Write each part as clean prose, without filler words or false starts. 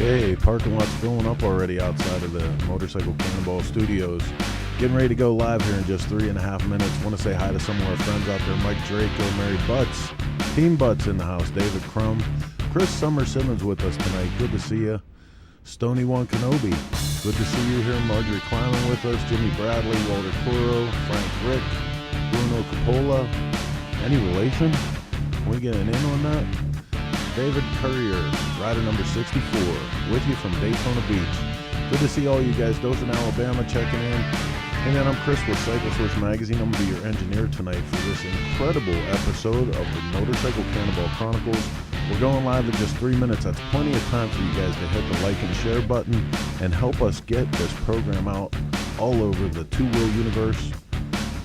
Okay, parking lot's filling up already outside of the Motorcycle Cannonball Studios. Getting ready to go live here in just 3.5 minutes. Want to say hi to some of our friends out there. Mike Draco, Mary Butts, Team Butts in the house, David Crum, Chris Summer Simmons with us tonight. Good to see you. Stony One Kenobi, good to see you here. Marjorie Kleiman with us, Jimmy Bradley, Walter Curo, Frank Rick, Bruno Coppola. Any relation? Can we get an in on that? David Courier, rider number 64, with you from Daytona Beach. Good to see all you guys. Dothan, Alabama, checking in. And then I'm Chris with Cycle Source Magazine. I'm going to be your engineer tonight for this incredible episode of the Motorcycle Cannonball Chronicles. We're going live in just 3 minutes. That's plenty of time for you guys to hit the like and share button and help us get this program out all over the two-wheel universe.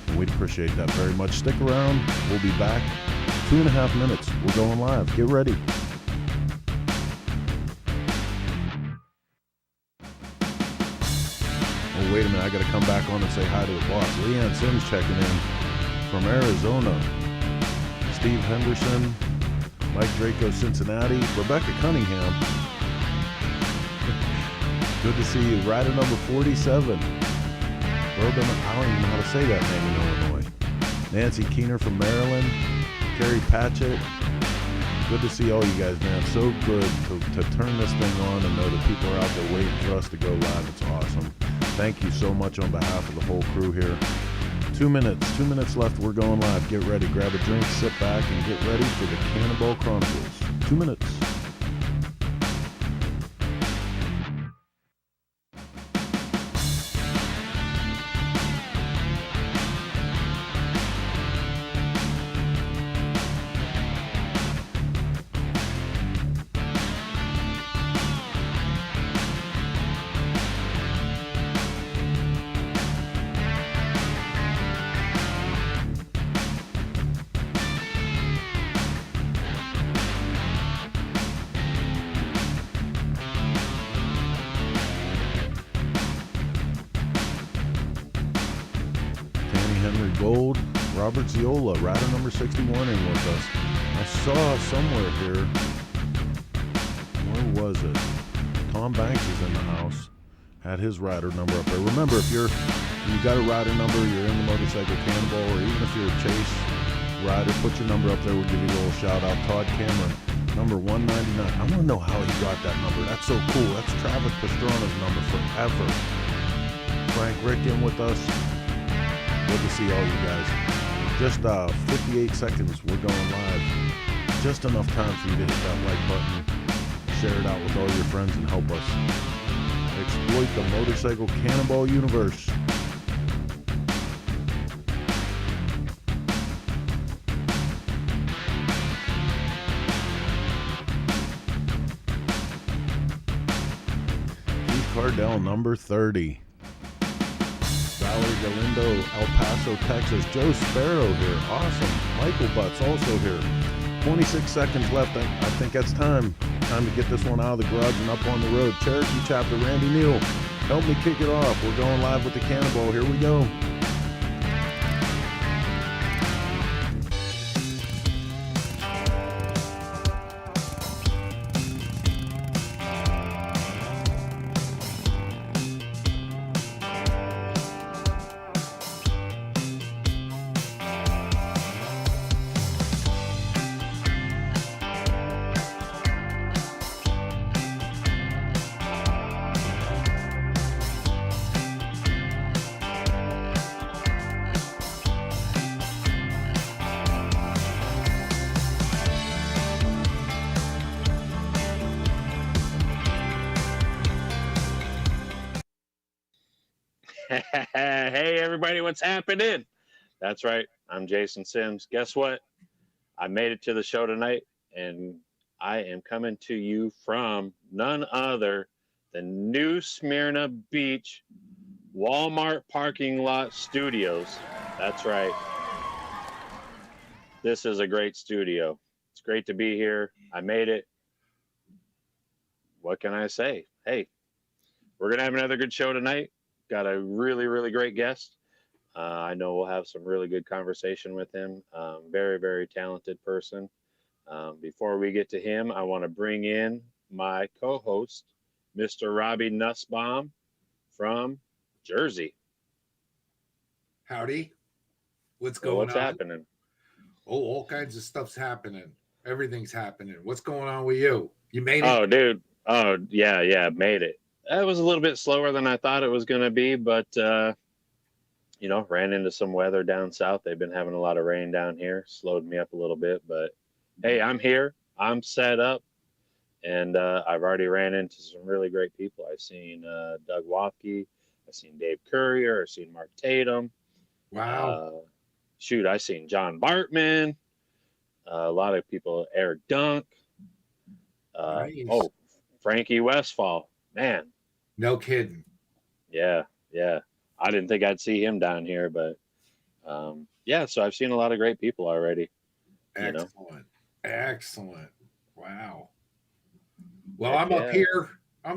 And we'd appreciate that very much. Stick around. We'll be back. 2.5 minutes. We're going live. Get ready. Oh, wait a minute. I got to come back on and say hi to the boss. Leanne Sims checking in from Arizona. Steve Henderson. Mike Draco, Cincinnati. Rebecca Cunningham. Good to see you. Rider number 47. Bourbon, I don't even know how to say that name in Illinois. Nancy Keener from Maryland. Carrie Patchett. Good to see all you guys, man. So good to turn this thing on and know that people are out there waiting for us to go live. It's awesome. Thank you so much on behalf of the whole crew here. 2 minutes. 2 minutes left. We're going live. Get ready. Grab a drink, sit back, and get ready for the Cannonball Chronicles. 2 minutes. Gold, Robert Ziola, rider number 61 in with us. I saw somewhere here, where was it? Tom Banks is in the house, had his rider number up there. Remember, if you got a rider number, you're in the Motorcycle Cannonball, or even if you're a Chase rider, put your number up there. We'll give you a little shout out. Todd Cameron, number 199. I want to know how he got that number. That's so cool. That's Travis Pastrana's number forever. Frank Rick in with us. Good to see all you guys. Just 58 seconds, we're going live. Just enough time for you to hit that like button, share it out with all your friends, and help us exploit the Motorcycle Cannonball universe. Keith Cardell, number 30. Valerie Galindo, El Paso, Texas. Joe Sparrow here. Awesome. Michael Butts also here. 26 seconds left. I think that's time. Time to get this one out of the garage and up on the road. Cherokee chapter, Randy Neal. Help me kick it off. We're going live with the Cannonball. Here we go. Hey everybody, what's happening? That's right, I'm Jason Sims. Guess what? I made it to the show tonight, and I am coming to you from none other than New Smyrna Beach Walmart parking lot studios. That's right. This is a great studio. It's great to be here. I made it. What can I say? Hey, we're going to have another good show tonight. Got a really, really great guest. I know we'll have some really good conversation with him. Very, very talented person. Before we get to him, I want to bring in my co-host, Mr. Robbie Nussbaum from Jersey. Howdy. What's Well, going what's on? happening? Oh, all kinds of stuff's happening. Everything's happening. What's going on with you? You made it? Oh, dude. Oh, yeah, made it. It was a little bit slower than I thought it was going to be, but, ran into some weather down south. They've been having a lot of rain down here. Slowed me up a little bit, but hey, I'm here. I'm set up, and I've already ran into some really great people. I've seen Doug Wafke. I've seen Dave Courier. I've seen Mark Tatum. Wow. I've seen John Bartman. A lot of people, Eric Dunk. Nice. Frankie Westfall. Man. No kidding. Yeah. I didn't think I'd see him down here, but so I've seen a lot of great people already. Excellent. Wow. Well, I'm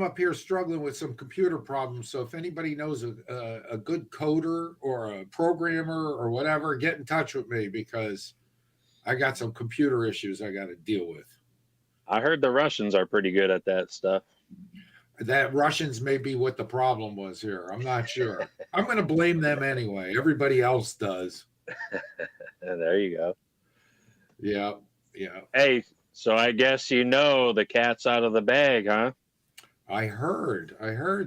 up here struggling with some computer problems. So if anybody knows a good coder or a programmer or whatever, get in touch with me because I got some computer issues I got to deal with. I heard the Russians are pretty good at that stuff. That Russians may be what the problem was here. I'm not sure. I'm going to blame them anyway. Everybody else does. There you go. Yeah. Hey, so I guess the cat's out of the bag, huh? I heard.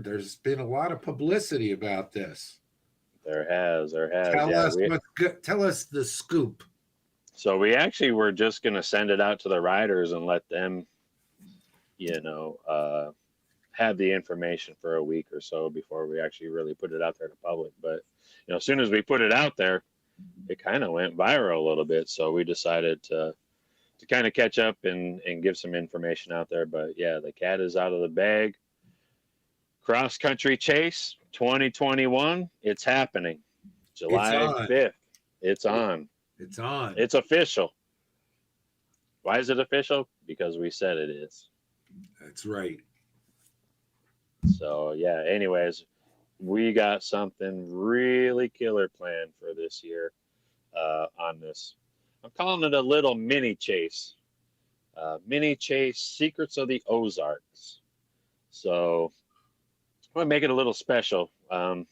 There's been a lot of publicity about this. There has. Tell us the scoop. So we actually were just going to send it out to the riders and let them, have the information for a week or so before we actually really put it out there to public. But, as soon as we put it out there, it kind of went viral a little bit. So we decided to kind of catch up and give some information out there. But yeah, the cat is out of the bag. Cross Country Chase 2021. It's happening. July 5th. It's on. It's official. Why is it official? Because we said it is. That's right. So yeah, anyways, we got something really killer planned for this year on this. I'm calling it a little mini chase. Mini chase Secrets of the Ozarks. So I want to make it a little special. A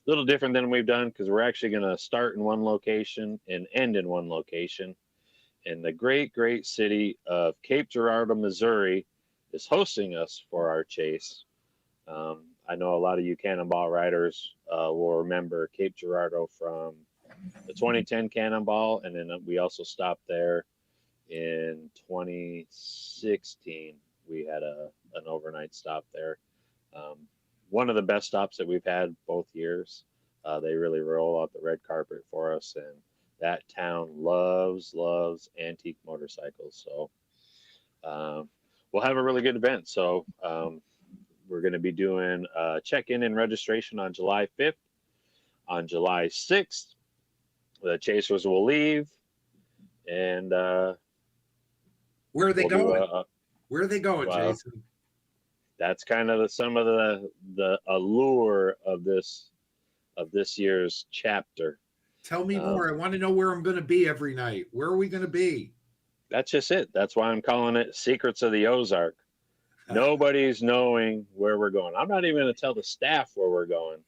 little different than we've done because we're actually going to start in one location and end in one location. And the great city of Cape Girardeau, Missouri is hosting us for our chase. I know a lot of you Cannonball riders will remember Cape Girardeau from the 2010 Cannonball, and then we also stopped there in 2016. We had an overnight stop there. One of the best stops that we've had both years. They really roll out the red carpet for us, and that town loves antique motorcycles. So we'll have a really good event. So we're going to be doing check-in and registration on July 5th. On July 6th, the chasers will leave. And where are they going? Where are they going, Jason? That's kind of some of the allure of this year's chapter. Tell me more. I want to know where I'm going to be every night. Where are we going to be? That's just it. That's why I'm calling it Secrets of the Ozark. Nobody's knowing where we're going. I'm not even going to tell the staff where we're going.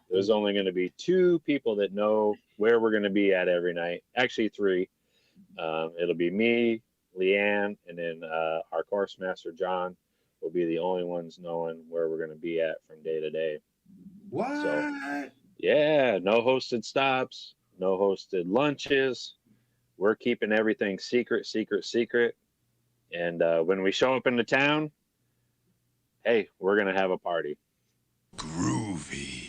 There's only going to be 2 people that know where we're going to be at every night. Actually, 3. It'll be me, Leanne, and then our course master, John, will be the only ones knowing where we're going to be at from day to day. What? So, yeah, no hosted stops, no hosted lunches. We're keeping everything secret. And when we show up in the town, hey, we're going to have a party. Groovy.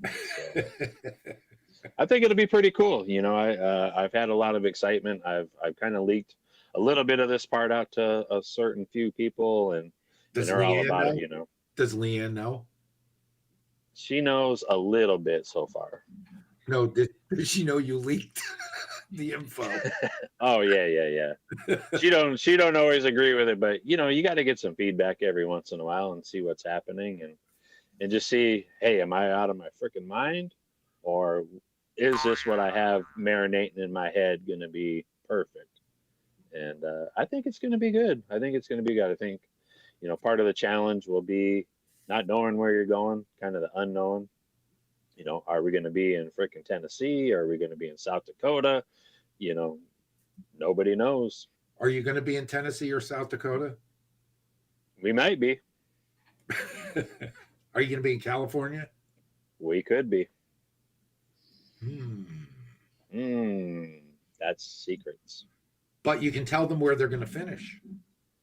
So, I think it'll be pretty cool. I've had a lot of excitement. I've kind of leaked a little bit of this part out to a certain few people, and they're all about it. Does Leanne know? She knows a little bit so far. No, did she know you leaked the info? Oh yeah. She don't always agree with it, but you got to get some feedback every once in a while and see what's happening and just see, hey, am I out of my freaking mind, or is this what I have marinating in my head going to be perfect? And I think it's going to be good. I think, part of the challenge will be not knowing where you're going, kind of the unknown. Are we going to be in frickin' Tennessee? Are we going to be in South Dakota? Nobody knows. Are you going to be in Tennessee or South Dakota? We might be. Are you going to be in California? We could be. That's secrets. But you can tell them where they're going to finish.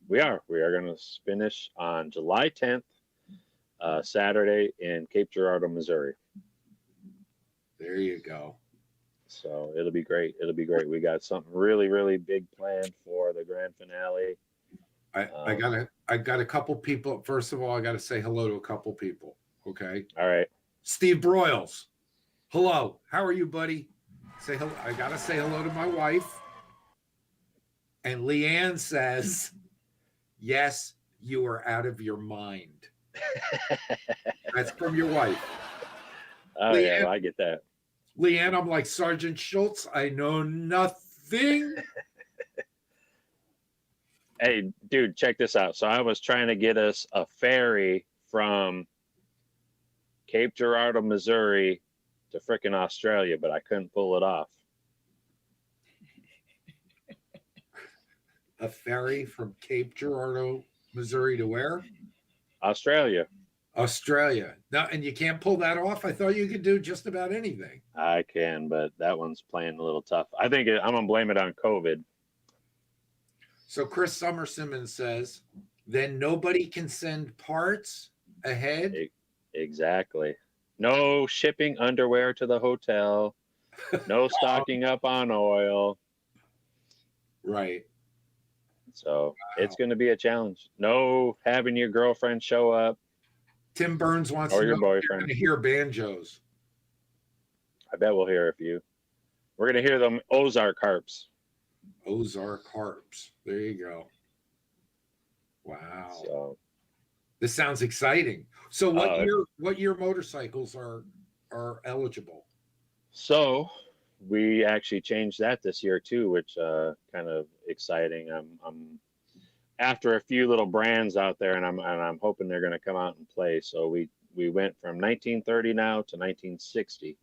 We are going to finish on July 10th, Saturday in Cape Girardeau, Missouri. There you go. So it'll be great. We got something really, really big planned for the grand finale. I got a couple people. First of all, I got to say hello to a couple people. Okay. All right. Steve Broyles. Hello. How are you, buddy? Say hello. I got to say hello to my wife. And Leanne says, yes, you are out of your mind. That's from your wife. Oh, Leanne, yeah, I get that. Leanne, I'm like Sergeant Schultz. I know nothing. Hey, dude, check this out. So I was trying to get us a ferry from Cape Girardeau, Missouri to frickin' Australia, but I couldn't pull it off. A ferry from Cape Girardeau, Missouri to where? Australia. Now, and you can't pull that off? I thought you could do just about anything. I can, but that one's playing a little tough. I think I'm going to blame it on COVID. So Chris Simmons says, then nobody can send parts ahead? Exactly. No shipping underwear to the hotel. No stocking up on oil. Right. So It's going to be a challenge. No having your girlfriend show up. Tim Burns wants or to your know boyfriend. If you're going to hear banjos. I bet we'll hear a few. We're going to hear them Ozark harps. Ozark harps. There you go. Wow. So this sounds exciting. So what year motorcycles are eligible? So we actually changed that this year too, which kind of exciting. I'm after a few little brands out there, and I'm hoping they're going to come out and play. So we went from 1930 now to 1960.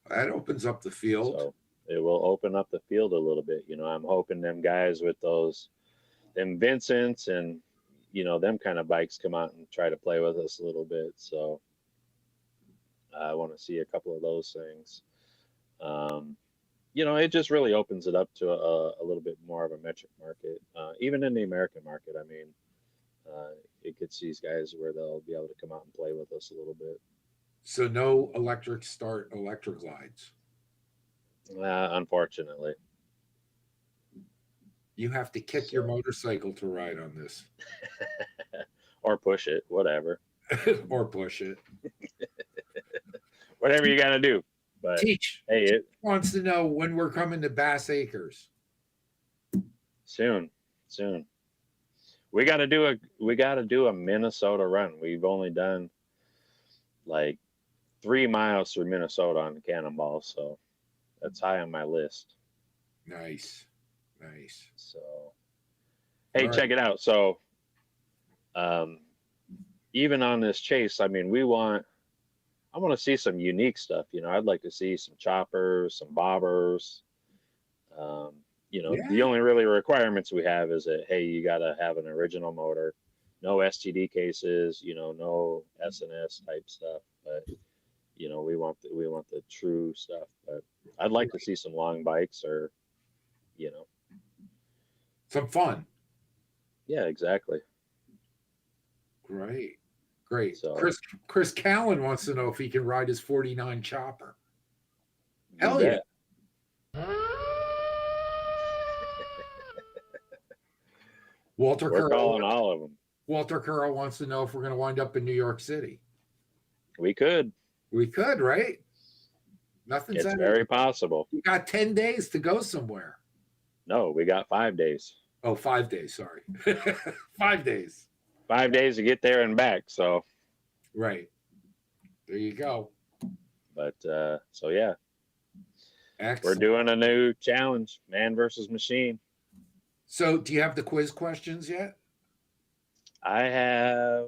That opens up the field. So it will open up the field a little bit. I'm hoping them guys with them Vincents and them kind of bikes come out and try to play with us a little bit. So I want to see a couple of those things. It just really opens it up to a little bit more of a metric market. Even in the American market, I mean, it gets these guys where they'll be able to come out and play with us a little bit. So no electric glides? Unfortunately. You have to kick your motorcycle to ride on this. Or push it, whatever. Or push it. Whatever you got to do. But Teach wants to know when we're coming to Bass Acres. Soon. We got to do a Minnesota run. We've only done like 3 miles through Minnesota on the Cannonball, so that's high on my list. Nice. So, hey, check it out. So, even on this chase, I mean, I want to see some unique stuff. I'd like to see some choppers, some bobbers. The only really requirements we have is that, hey, you got to have an original motor, no STD cases, no SNS type stuff. But we want the true stuff. But I'd like to see some long bikes or, some fun. Yeah, exactly. Great. So, Chris Callan wants to know if he can ride his 49 chopper. Hell yeah. We're calling all of them. Walter Curl wants to know if we're going to wind up in New York City. We could, right? It's very possible. You got 10 days to go somewhere. No, we got 5 days. Oh, 5 days. Sorry. 5 days. 5 days to get there and back. So, right. There you go. But, so yeah. Excellent. We're doing a new challenge, man versus machine. So do you have the quiz questions yet? I have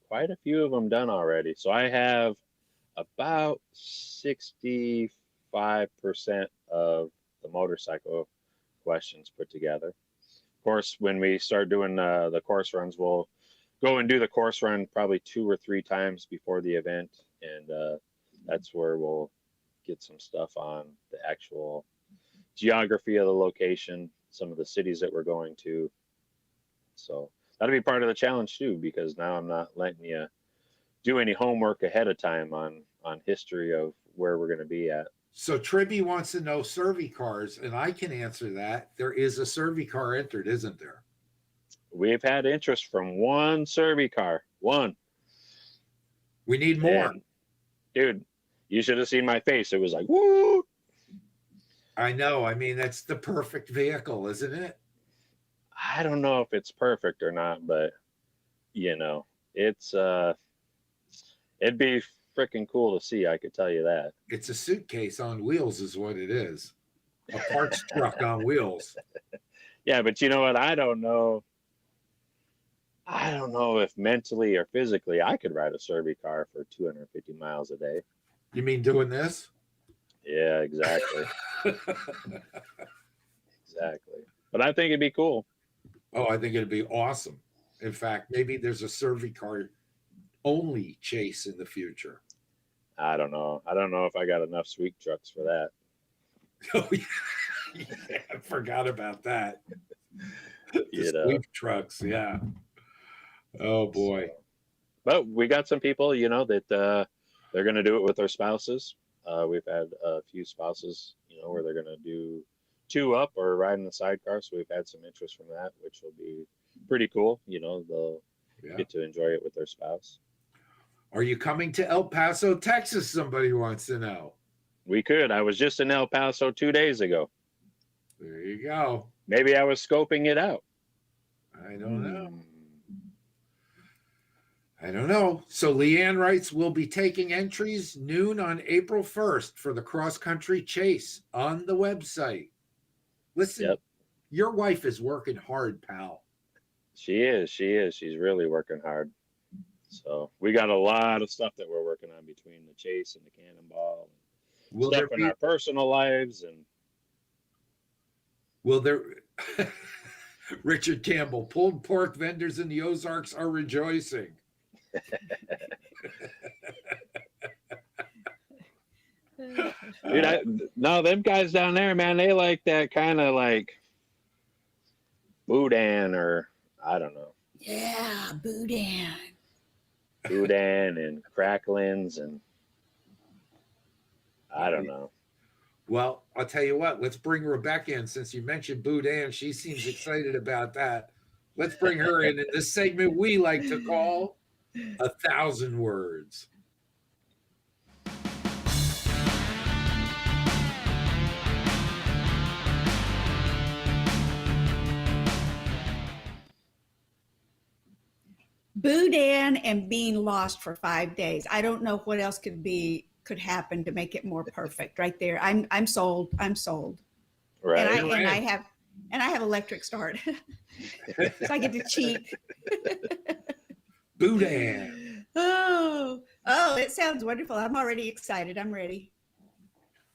quite a few of them done already. So I have about 65% of the motorcycle questions put together. Of course, when we start doing the course runs, we'll go and do the course run probably 2 or 3 times before the event. And that's where we'll get some stuff on the actual geography of the location, some of the cities that we're going to. So that'll be part of the challenge too, because now I'm not letting you do any homework ahead of time on history of where we're going to be at. So Tribby wants to know Survey cars, and I can answer that. There is a Survey car entered, isn't there? We've had interest from one Survey car. One. We need more. And, dude, you should have seen my face. It was like, woo! I know. I mean, that's the perfect vehicle, isn't it? I don't know if it's perfect or not, but you know, it's it'd be freaking cool to see, I could tell you that. It's a suitcase on wheels is what it is. A parts truck on wheels. Yeah, but you know what? I don't know if mentally or physically I could ride a Survey car for 250 miles a day. You mean doing this? Yeah, exactly. Exactly. But I think it'd be cool. Oh, I think it'd be awesome. In fact, maybe there's a Survey car only chase in the future. I don't know. I don't know if I got enough sweep trucks for that. Oh, yeah, I forgot about that. You know. Sweep trucks, yeah. Oh boy. But we got some people, you know, that they're going to do it with their spouses. We've had a few spouses, you know, where they're going to do 2 up or ride in the sidecar. So we've had some interest from that, which will be pretty cool. You know, they'll get to enjoy it with their spouse. Are you coming to El Paso, Texas? Somebody wants to know. We could. I was just in El Paso 2 days ago. There you go. Maybe I was scoping it out. I don't know. I don't know. So Leanne writes, we'll be taking entries noon on April 1st for the cross-country chase on the website. Listen, Your wife is working hard, pal. She is. She's really working hard. So we got a lot of stuff that we're working on between the chase and the Cannonball. Will stuff in our personal lives. And will there... Richard Campbell, pulled pork vendors in the Ozarks are rejoicing. Dude, no, them guys down there, man, they like that kind of like boudin, or I don't know. Yeah, boudin and cracklings, and I don't know. Well, I'll tell you what, let's bring Rebecca in. Since you mentioned boudin, she seems excited about that. Let's bring her in this segment we like to call 1,000 Words. boudin and being lost for 5 days. I don't know what else could happen to make it more perfect. Right there, I'm sold. Right. And I have electric start, so I get to cheat. Boudin. Oh, it sounds wonderful. I'm already excited. I'm ready.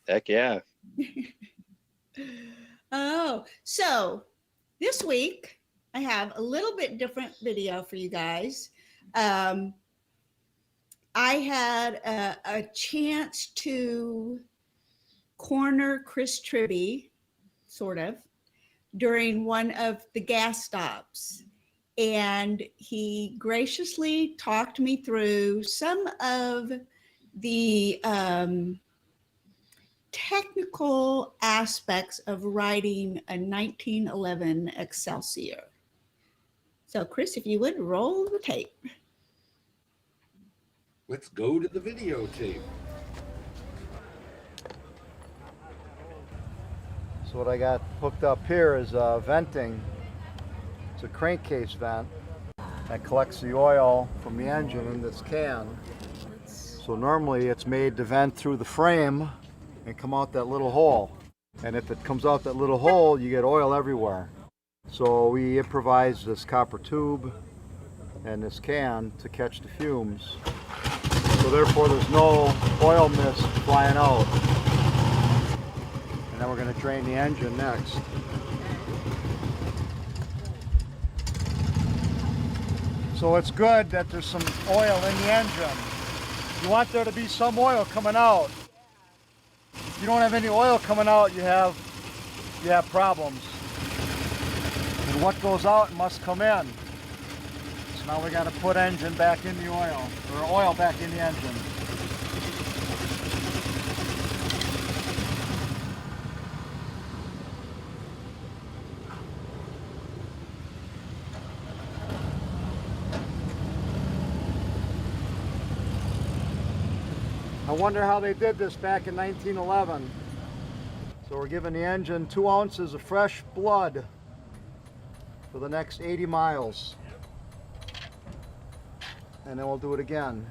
Heck yeah. Oh, so this week I have a little bit different video for you guys. I had a chance to corner Chris Tribby, sort of, during one of the gas stops. And he graciously talked me through some of the technical aspects of riding a 1911 Excelsior. So, Chris, if you would roll the tape. Let's go to the videotape. So what I got hooked up here is venting. It's a crankcase vent that collects the oil from the engine in this can. So normally it's made to vent through the frame and come out that little hole. And if it comes out that little hole, you get oil everywhere. So we improvised this copper tube and this can to catch the fumes. So therefore there's no oil mist flying out. And then we're going to drain the engine next. So it's good that there's some oil in the engine. You want there to be some oil coming out. If you don't have any oil coming out, you have problems. And what goes out must come in. So now we got to put engine back in the oil, or oil back in the engine. I wonder how they did this back in 1911. So we're giving the engine 2 ounces of fresh blood for the next 80 miles. And then we'll do it again.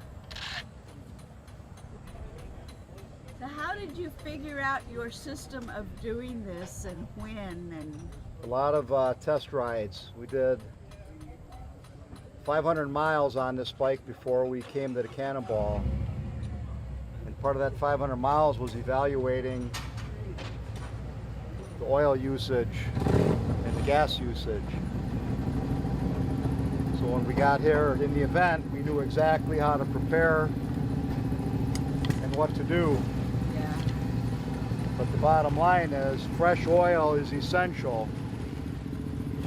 So how did you figure out your system of doing this and when? And A lot of test rides. We did 500 miles on this bike before we came to the Cannonball. And part of that 500 miles was evaluating the oil usage and the gas usage. So when we got here in the event, we knew exactly how to prepare and what to do. yeah, But the bottom line is fresh oil is essential.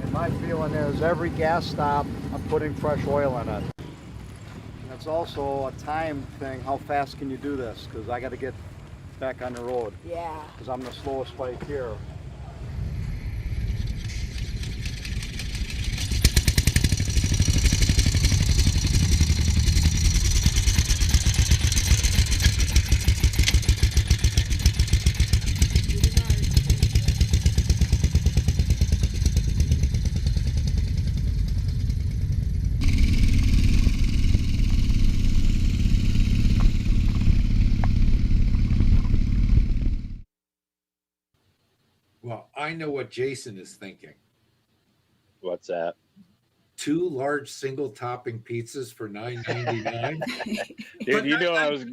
And my feeling is every gas stop, I'm putting fresh oil in it. And it's also a time thing. How fast can you do this? Because I got to get back on the road. yeah. Because I'm the slowest bike here. Well, I know what Jason is thinking. What's that? 2 large single topping pizzas for $9.99. Dude, you know I was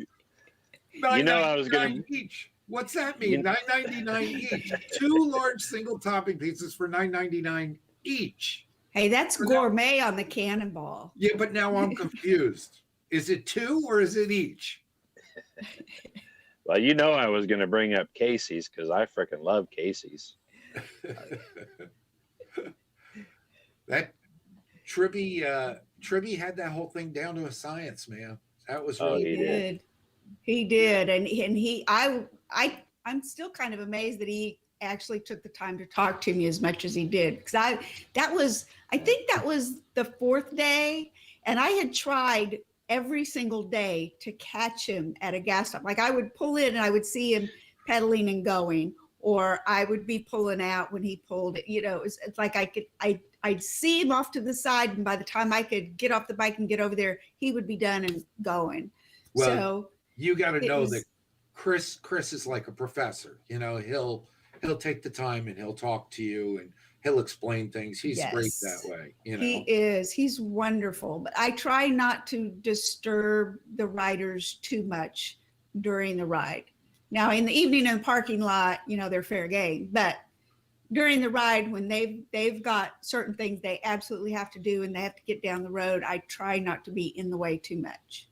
$9.99 gonna each. What's that mean? $9.99 each. 2 large single topping pizzas for $9.99 each. Hey, that's For now- gourmet on the Cannonball. Yeah, but now I'm confused. Is it 2 or is it each? Well, you know I was gonna bring up Casey's because I freaking love Casey's. That Tribby had that whole thing down to a science, man. That was Oh, really he did. He did, and I'm still kind of amazed that he actually took the time to talk to me as much as he did, because I think that was the 4th day, and I had tried every single day to catch him at a gas stop. Like I would pull in and I would see him pedaling and going, or I would be pulling out when he pulled it. You know, it's like I'd see him off to the side, and by the time I could get off the bike and get over there, he would be done and going. Well, So you got to it know was- that Chris is like a professor. You know, he'll take the time and he'll talk to you and he'll explain things. He's great Yes. that way. You know, he is. He's wonderful. But I try not to disturb the riders too much during the ride. Now, in the evening in the parking lot, you know, they're fair game. But during the ride, when they've got certain things they absolutely have to do and they have to get down the road, I try not to be in the way too much,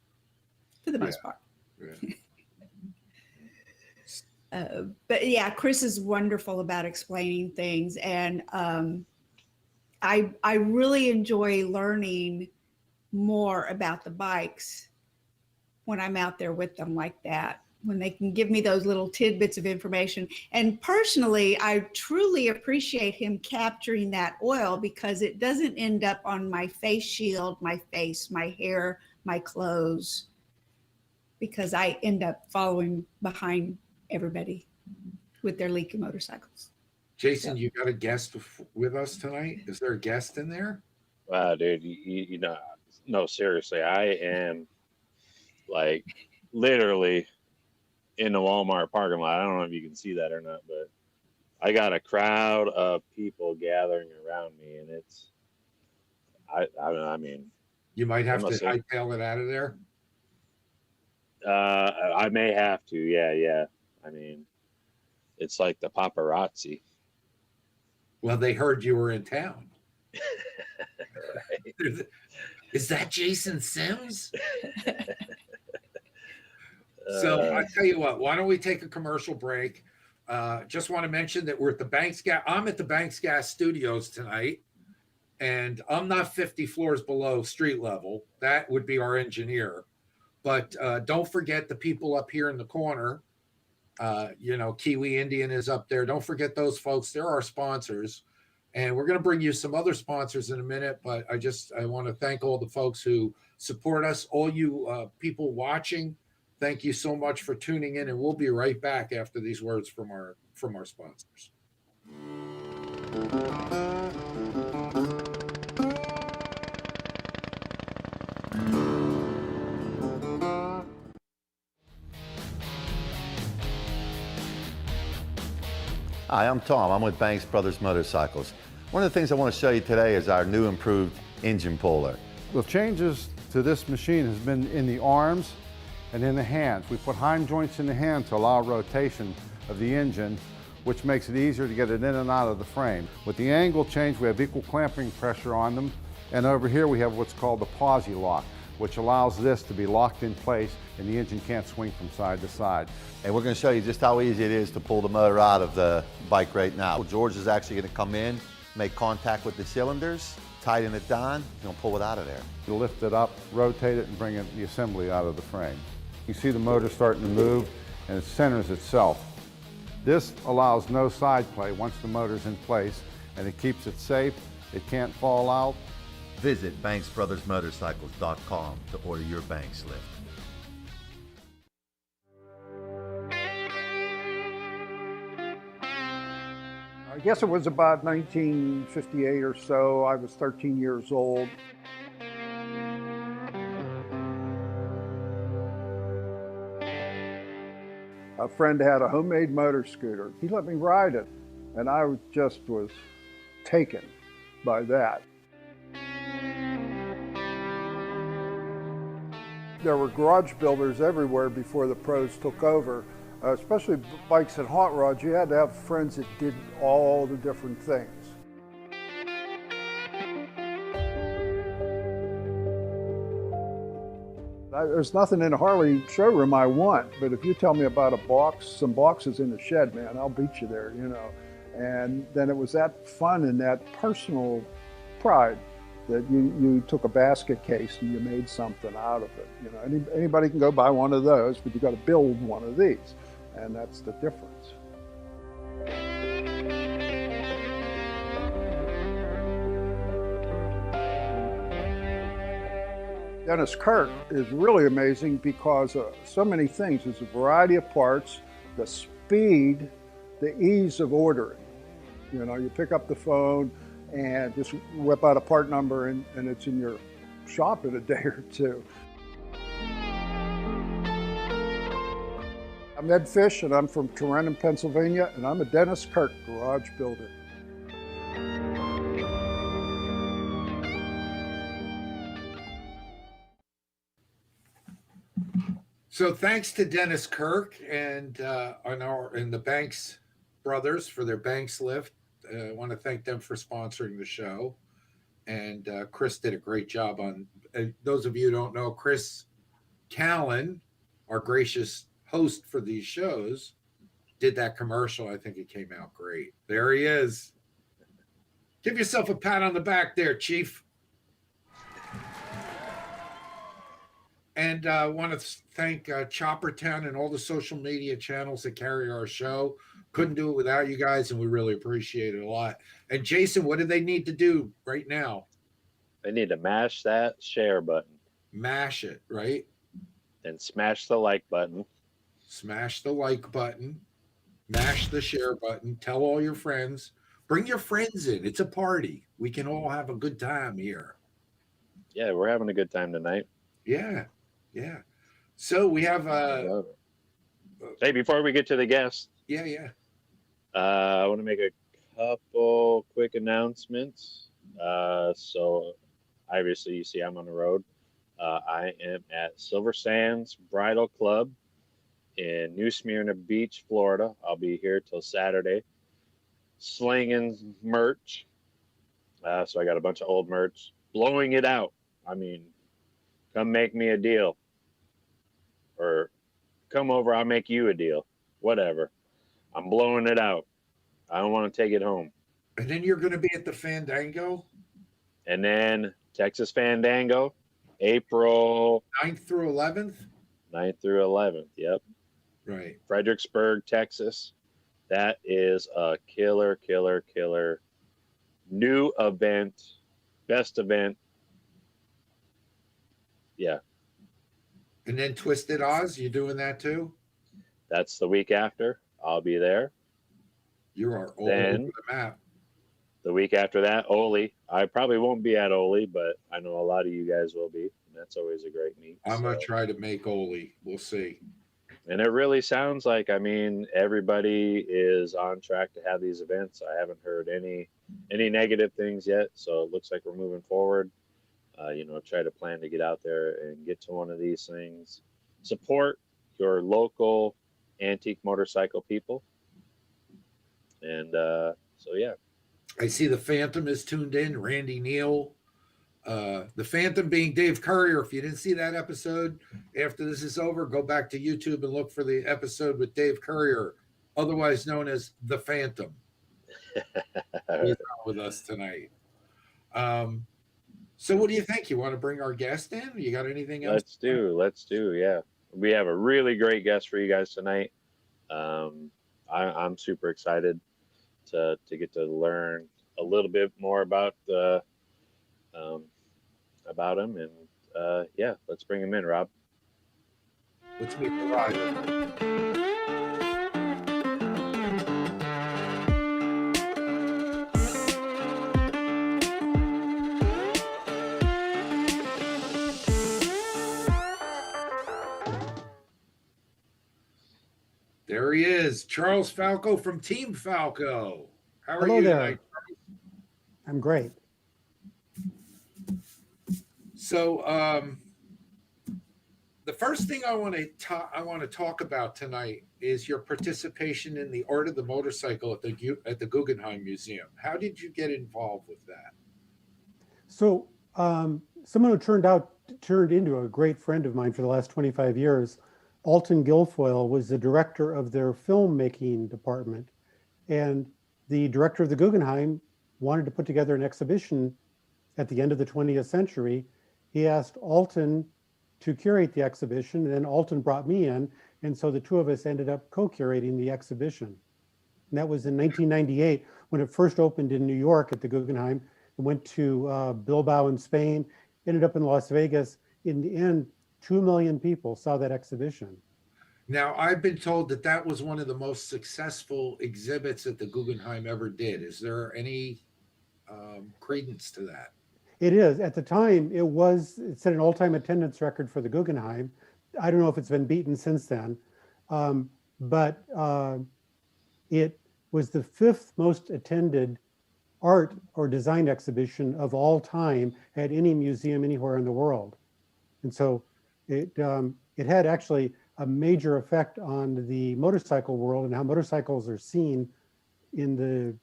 for the most part. Yeah. But yeah, Chris is wonderful about explaining things, and I really enjoy learning more about the bikes when I'm out there with them like that, when they can give me those little tidbits of information. And personally, I truly appreciate him capturing that oil, because it doesn't end up on my face shield, my face, my hair, my clothes, because I end up following behind everybody with their leaky motorcycles. Jason, you got a guest with us tonight? Is there a guest in there? Wow, dude, you know, no, seriously, I am like literally in the Walmart parking lot. I don't know if you can see that or not, but I got a crowd of people gathering around me, and it's, I mean, You might have to must have- hightail it out of there. I may have to. Yeah. I mean, it's like the paparazzi. Well, they heard you were in town. Right. Is that Jason Sims? So I tell you what, why don't we take a commercial break? Just want to mention that we're at the Banks Gas. I'm at the Banks Gas Studios tonight, and I'm not 50 floors below street level. That would be our engineer. But don't forget the people up here in the corner. Kiwi Indian is up there. Don't forget those folks. They're our sponsors. And we're going to bring you some other sponsors in a minute. But I want to thank all the folks who support us, all you people watching. Thank you so much for tuning in, and we'll be right back after these words from our sponsors. Hi, I'm Tom. I'm with Banks Brothers Motorcycles. One of the things I want to show you today is our new improved engine puller. The changes to this machine has been in the arms and in the hands. We put hind joints in the hand to allow rotation of the engine, which makes it easier to get it in and out of the frame. With the angle change, we have equal clamping pressure on them. And over here we have what's called the posi lock, which allows this to be locked in place and the engine can't swing from side to side. And we're going to show you just how easy it is to pull the motor out of the bike right now. George is actually going to come in, make contact with the cylinders, tighten it down, he's going to pull it out of there. You lift it up, rotate it, and bring the assembly out of the frame. You see the motor starting to move and it centers itself. This allows no side play once the motor's in place, and it keeps it safe, it can't fall out. Visit BanksBrothersMotorcycles.com to order your Banks lift. I guess it was about 1958 or so. I was 13 years old. A friend had a homemade motor scooter. He let me ride it, and I just was taken by that. There were garage builders everywhere before the pros took over. Especially bikes and hot rods, you had to have friends that did all the different things. There's nothing in a Harley showroom I want, but if you tell me about a box, some boxes in the shed, man, I'll beat you there, you know. And then it was that fun and that personal pride that you took a basket case and you made something out of it. You know, anybody can go buy one of those, but you got to build one of these, and that's the difference. Dennis Kirk is really amazing because of so many things. There's a variety of parts, the speed, the ease of ordering. You know, you pick up the phone and just whip out a part number and it's in your shop in a day or two. I'm Ed Fish and I'm from Tarentum, Pennsylvania, and I'm a Dennis Kirk garage builder. So thanks to Dennis Kirk and the Banks brothers for their Banks lift. I want to thank them for sponsoring the show. And Chris did a great job on, those of you who don't know, Chris Callan, our gracious host for these shows, did that commercial. I think it came out great. There he is. Give yourself a pat on the back there, Chief. And I want to thank Choppertown and all the social media channels that carry our show. Couldn't do it without you guys, and we really appreciate it a lot. And Jason, what do they need to do right now? They need to mash that share button. Mash it, right? And smash the like button. Smash the like button. Mash the share button. Tell all your friends. Bring your friends in. It's a party. We can all have a good time here. Yeah, we're having a good time tonight. Yeah. Yeah. So we have hey, before we get to the guests, yeah. I want to make a couple quick announcements. So obviously you see I'm on the road. I am at Silver Sands Bridal Club in New Smyrna Beach, Florida. I'll be here till Saturday, slinging merch. So I got a bunch of old merch, blowing it out. I mean, come make me a deal, or come over, I'll make you a deal. Whatever. I'm blowing it out. I don't want to take it home. And then you're going to be at the Fandango? And then Texas Fandango, April 9th through 11th? 9th through 11th. Yep. Right. Fredericksburg, Texas. That is a killer new event, best event. Yeah. And then Twisted Oz, you doing that too? That's the week after. I'll be there. You are all Then, over the map. The week after that, Oli. I probably won't be at Oli, but I know a lot of you guys will be. And that's always a great meet. I'm going to try to make Oli. We'll see. And it really sounds like, I mean, everybody is on track to have these events. I haven't heard any negative things yet. So it looks like we're moving forward. Try to plan to get out there and get to one of these things. Support your local antique motorcycle people. And so, yeah. I see the Phantom is tuned in, Randy Neal. The Phantom being Dave Courier. If you didn't see that episode, after this is over, go back to YouTube and look for the episode with Dave Courier, otherwise known as the Phantom. He's on with us tonight. So what do you think? You want to bring our guest in? You got anything else? Let's do. Yeah. We have a really great guest for you guys tonight. I'm super excited to get to learn a little bit more about him, and let's bring him in, Rob. Let's meet the rider. There he is, Charles Falco from Team Falco. How are Hello you there. tonight? I'm great. So, the first thing I want to talk about tonight is your participation in the Art of the Motorcycle at the Guggenheim Museum. How did you get involved with that? So, someone who turned into a great friend of mine for the last 25 years, Alton Guilfoyle, was the director of their filmmaking department, and the director of the Guggenheim wanted to put together an exhibition at the end of the 20th century. He asked Alton to curate the exhibition, and then Alton brought me in, and so the two of us ended up co-curating the exhibition. And that was in 1998 when it first opened in New York at the Guggenheim. It went to Bilbao in Spain, ended up in Las Vegas. In the end, 2 million people saw that exhibition. Now, I've been told that was one of the most successful exhibits that the Guggenheim ever did. Is there any credence to that? It is. At the time, it set an all-time attendance record for the Guggenheim. I don't know if it's been beaten since then, but it was the 5th most attended art or design exhibition of all time at any museum anywhere in the world. And so it had actually a major effect on the motorcycle world and how motorcycles are seen in the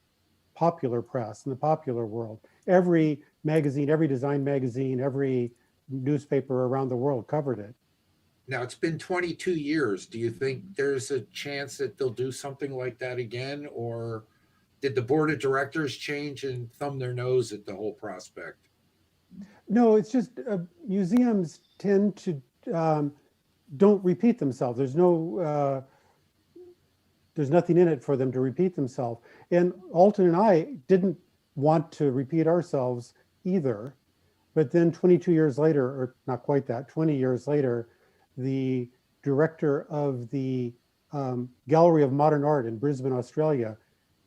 popular press, in the popular world. Every magazine, every design magazine, every newspaper around the world covered it. Now, it's been 22 years. Do you think there's a chance that they'll do something like that again? Or did the board of directors change and thumb their nose at the whole prospect? No, it's just museums tend to don't repeat themselves. There's nothing in it for them to repeat themselves. And Alton and I didn't want to repeat ourselves either. But then 22 years later, or not quite that, 20 years later, the director of the Gallery of Modern Art in Brisbane, Australia,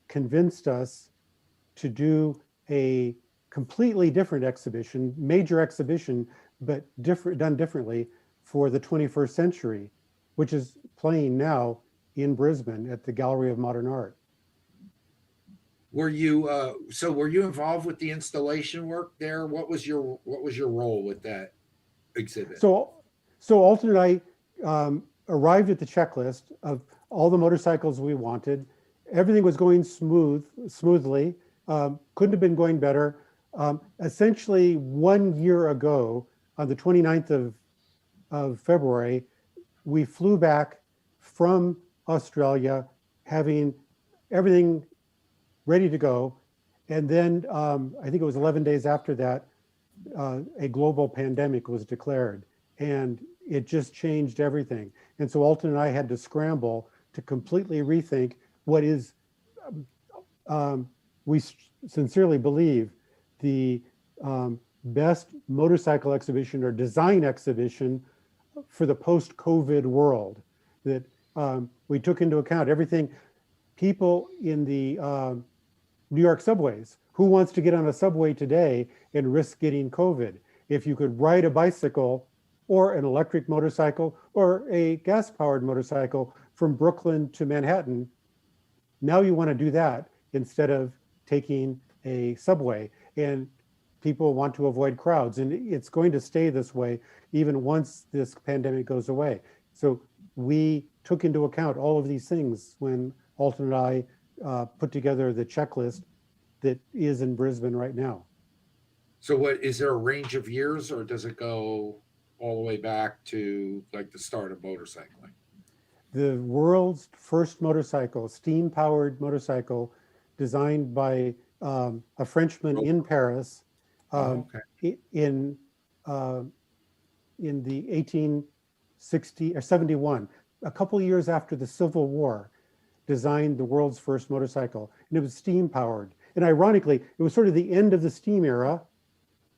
convinced us to do a completely different exhibition, major exhibition, but done differently for the 21st century, which is playing now in Brisbane at the Gallery of Modern Art. Were you so were you involved with the installation work there? What was your role with that exhibit? So Alton and I arrived at the checklist of all the motorcycles we wanted. Everything was going smoothly. Couldn't have been going better. Essentially 1 year ago, on the 29th of February, we flew back from Australia having everything ready to go. And then I think it was 11 days after that, a global pandemic was declared, and it just changed everything. And so Alton and I had to scramble to completely rethink what is, we sincerely believe, the best motorcycle exhibition or design exhibition for the post-COVID world. That we took into account everything, people in the New York subways. Who wants to get on a subway today and risk getting COVID? If you could ride a bicycle or an electric motorcycle or a gas-powered motorcycle from Brooklyn to Manhattan, now you want to do that instead of taking a subway. And people want to avoid crowds, and it's going to stay this way even once this pandemic goes away. So we took into account all of these things when Alton and I put together the checklist that is in Brisbane right now. So what is there a range of years, or does it go all the way back to like the start of motorcycling? The world's first motorcycle, steam-powered motorcycle, designed by a Frenchman in Paris in the 1860 or 71, a couple of years after the Civil War, designed the world's first motorcycle, and it was steam-powered. And ironically, it was sort of the end of the steam era.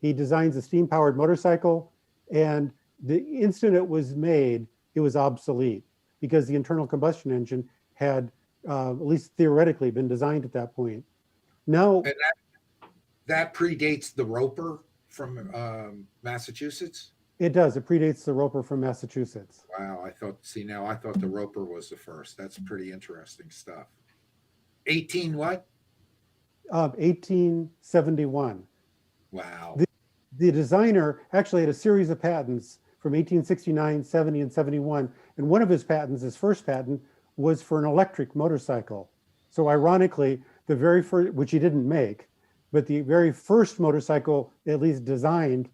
He designs a steam-powered motorcycle, and the instant it was made, it was obsolete because the internal combustion engine had, at least theoretically, been designed at that point. Now, and that predates the Roper from Massachusetts. It does. It predates the Roper from Massachusetts. Wow, I thought the Roper was the first. That's pretty interesting stuff. 18 what? 1871. Wow. The designer actually had a series of patents from 1869, 70, and 71. And one of his patents, his first patent, was for an electric motorcycle. So ironically, the very first, which he didn't make, but the very first motorcycle, at least designed,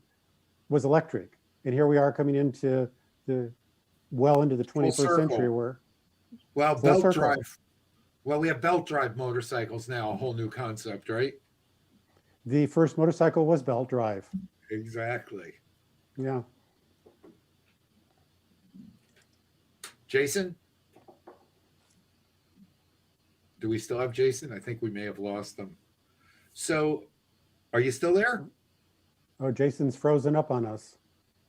was electric. And here we are coming into the, well into the 21st century where. Well, belt drive. Well, we have belt drive motorcycles now, a whole new concept, right? The first motorcycle was belt drive. Exactly. Yeah. Jason? Do we still have Jason? I think we may have lost him. So, are you still there? Oh, Jason's frozen up on us.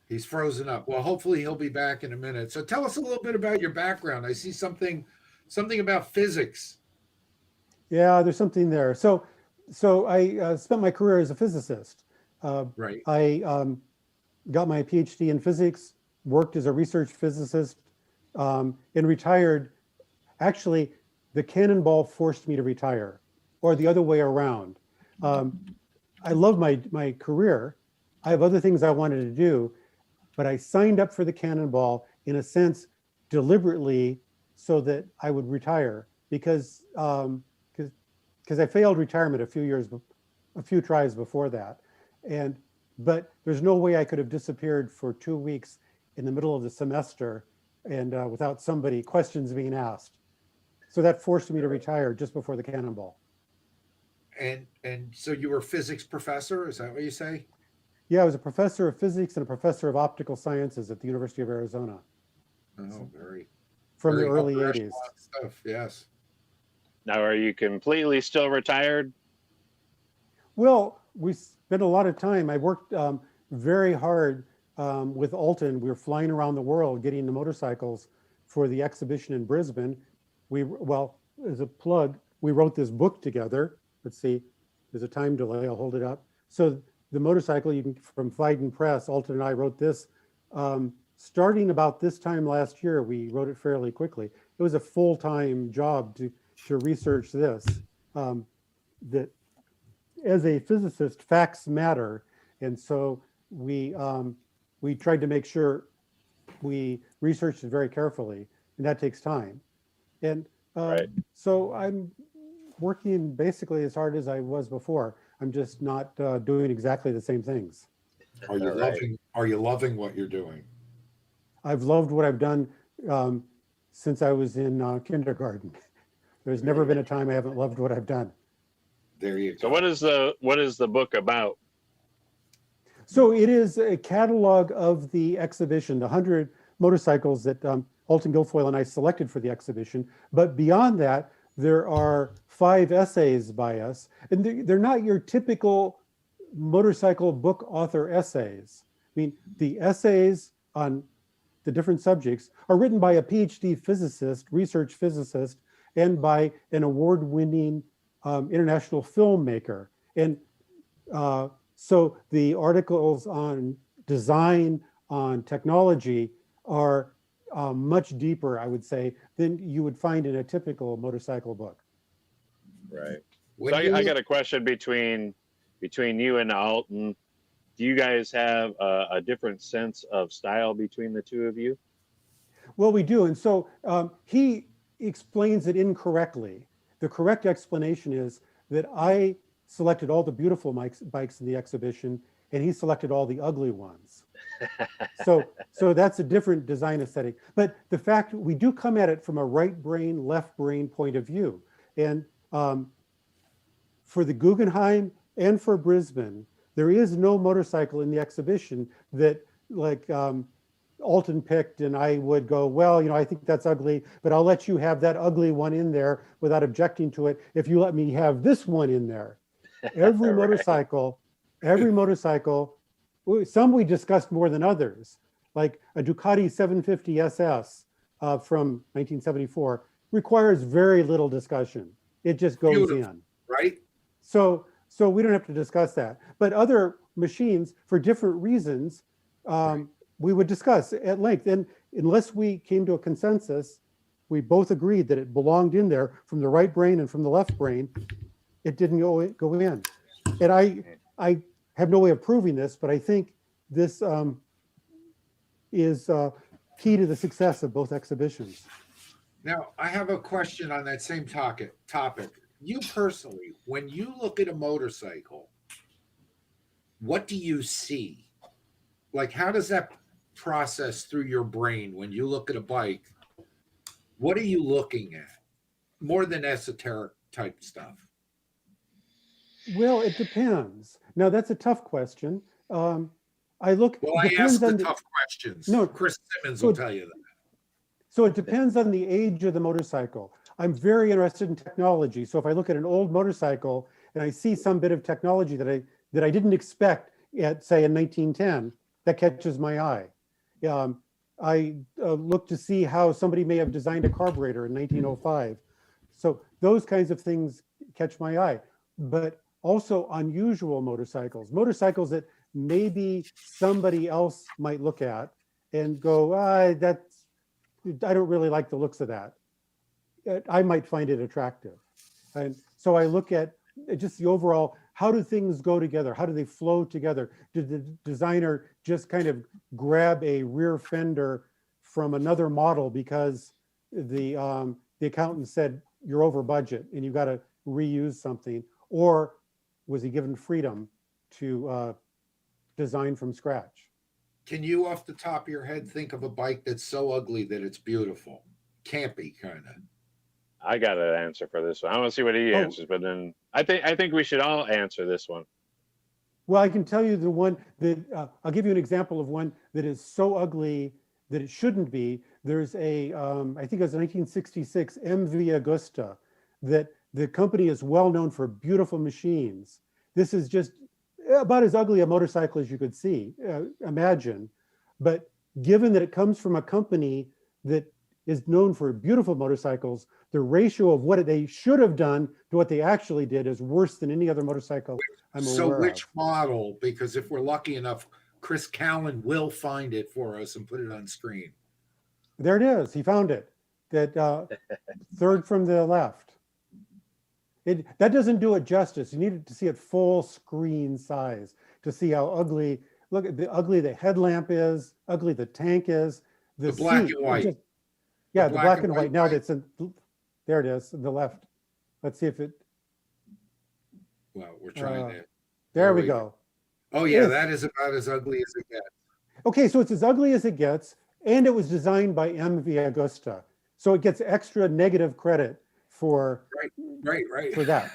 He's frozen up. Well, hopefully he'll be back in a minute. So tell us a little bit about your background. I see something about physics. Yeah, there's something there. So I spent my career as a physicist. Right. I got my PhD in physics, worked as a research physicist, and retired. Actually, the Cannonball forced me to retire, or the other way around. I love my career. I have other things I wanted to do, but I signed up for the Cannonball in a sense deliberately so that I would retire because I failed retirement a few tries before that, but there's no way I could have disappeared for 2 weeks in the middle of the semester and without questions being asked. So that forced me to retire just before the Cannonball. And so you were a physics professor, is that what you say? Yeah, I was a professor of physics and a professor of optical sciences at the University of Arizona. Oh, very. From very the early 80s. Stuff, yes. Now, are you completely still retired? Well, we spent a lot of time. I worked very hard with Alton. We were flying around the world getting the motorcycles for the exhibition in Brisbane. Well, as a plug, we wrote this book together. Let's see, there's a time delay. I'll hold it up. So the motorcycle, from Fiden Press, Alton and I wrote this. Starting about this time last year, we wrote it fairly quickly. It was a full-time job to research this. that as a physicist, facts matter, and so we tried to make sure we researched it very carefully, and that takes time. And Right. so I'm working basically as hard as I was before. I'm just not doing exactly the same things. Are you Right. loving what you're doing? I've loved what I've done since I was in kindergarten. There's never been a time I haven't loved what I've done. There you go. So what is the book about? So it is a catalog of the exhibition, the 100 motorcycles that Alton Guilfoyle and I selected for the exhibition. But beyond that, there are 5 essays by us, and they're not your typical motorcycle book author essays. I mean, the essays on the different subjects are written by a PhD physicist, research physicist, and by an award-winning international filmmaker. And so the articles on design, on technology are much deeper, I would say, than you would find in a typical motorcycle book. Right. When So you I got a question between you and Alton. Do you guys have a different sense of style between the two of you? Well, we do. And so he explains it incorrectly. The correct explanation is that I selected all the beautiful bikes in the exhibition, and he selected all the ugly ones. So that's a different design aesthetic. But the fact we do come at it from a right brain, left brain point of view. And for the Guggenheim and for Brisbane, there is no motorcycle in the exhibition that like Alton picked and I would go, well, you know, I think that's ugly, but I'll let you have that ugly one in there without objecting to it if you let me have this one in there. Every motorcycle, some we discussed more than others, like a Ducati 750 SS from 1974 requires very little discussion. It just goes Beautiful, in. right? So we don't have to discuss that. But other machines, for different reasons, we would discuss at length. And unless we came to a consensus, we both agreed that it belonged in there from the right brain and from the left brain. It didn't go in. And I have no way of proving this, but I think this is key to the success of both exhibitions. Now, I have a question on that same topic. You personally, when you look at a motorcycle, what do you see? Like, how does that process through your brain when you look at a bike? What are you looking at? More than esoteric type stuff. Well, it depends. Now, that's a tough question. I ask the tough questions. No, Chris Simmons will tell you that. So it depends on the age of the motorcycle. I'm very interested in technology. So if I look at an old motorcycle and I see some bit of technology that I didn't expect at, say, in 1910, that catches my eye. I look to see how somebody may have designed a carburetor in 1905. So those kinds of things catch my eye. But also unusual motorcycles that maybe somebody else might look at and go, I don't really like the looks of that. I might find it attractive. And so I look at just the overall, how do things go together? How do they flow together? Did the designer just kind of grab a rear fender from another model because the accountant said you're over budget and you've got to reuse something? Or was he given freedom to design from scratch? Can you, off the top of your head, think of a bike that's so ugly that it's beautiful? Campy, kind of. I got an answer for this one. I want to see what he answers, but then I think we should all answer this one. Well, I can tell you the one that I'll give you an example of one that is so ugly that it shouldn't be. There's a I think it was a 1966 MV Agusta that the company is well known for beautiful machines. This is just about as ugly a motorcycle as you could imagine. But given that it comes from a company that is known for beautiful motorcycles, the ratio of what they should have done to what they actually did is worse than any other motorcycle I'm aware of. So which model? Because if we're lucky enough, Chris Callan will find it for us and put it on screen. There it is. He found it. That third from the left. That doesn't do it justice. You need to see it full screen size to see how ugly. Look at the ugly the headlamp is, ugly the tank is, The black seat, and white. yeah, the black and white. Now that's there it is, on the left. Let's see if it. Well, we're trying to. There we go. Oh yeah, that is about as ugly as it gets. Okay, so it's as ugly as it gets, and it was designed by MV Agusta, so it gets extra negative credit for right for that.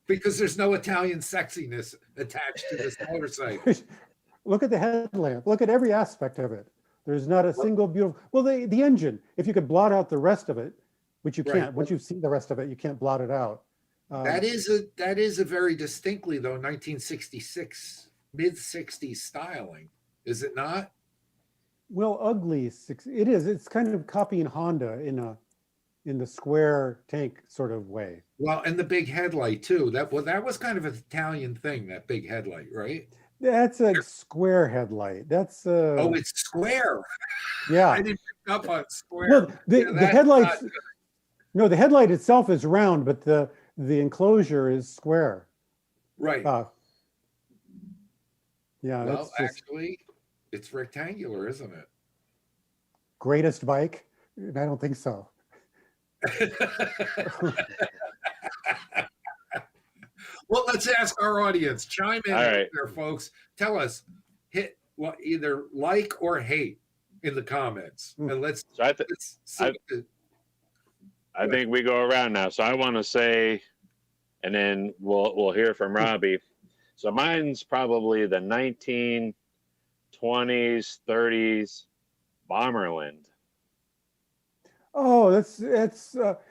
Because there's no Italian sexiness attached to this motorcycle. Look at the headlamp. Look at every aspect of it. There's not a single beautiful. Well, the engine. If you could blot out the rest of it, which you can't. Once you've seen the rest of it, you can't blot it out. That is a very distinctly though 1966 mid 60s styling, is it not? Well, ugly. It is. It's kind of copying Honda in the square tank sort of way. Well, and the big headlight too. That was kind of an Italian thing. That big headlight, right? That's a square headlight. That's oh, it's square. Yeah, I didn't pick up on square. Well, the headlights. No, the headlight itself is round, but the enclosure is square. Right. Yeah. Well, actually, it's rectangular, isn't it? Greatest bike? I don't think so. Well, let's ask our audience. Chime in there, folks. Tell us, either like or hate in the comments, and let's. So I think we go around now. So I want to say, and then we'll hear from Robbie. So mine's probably the 1920s, 30s Bomberland. Oh, that's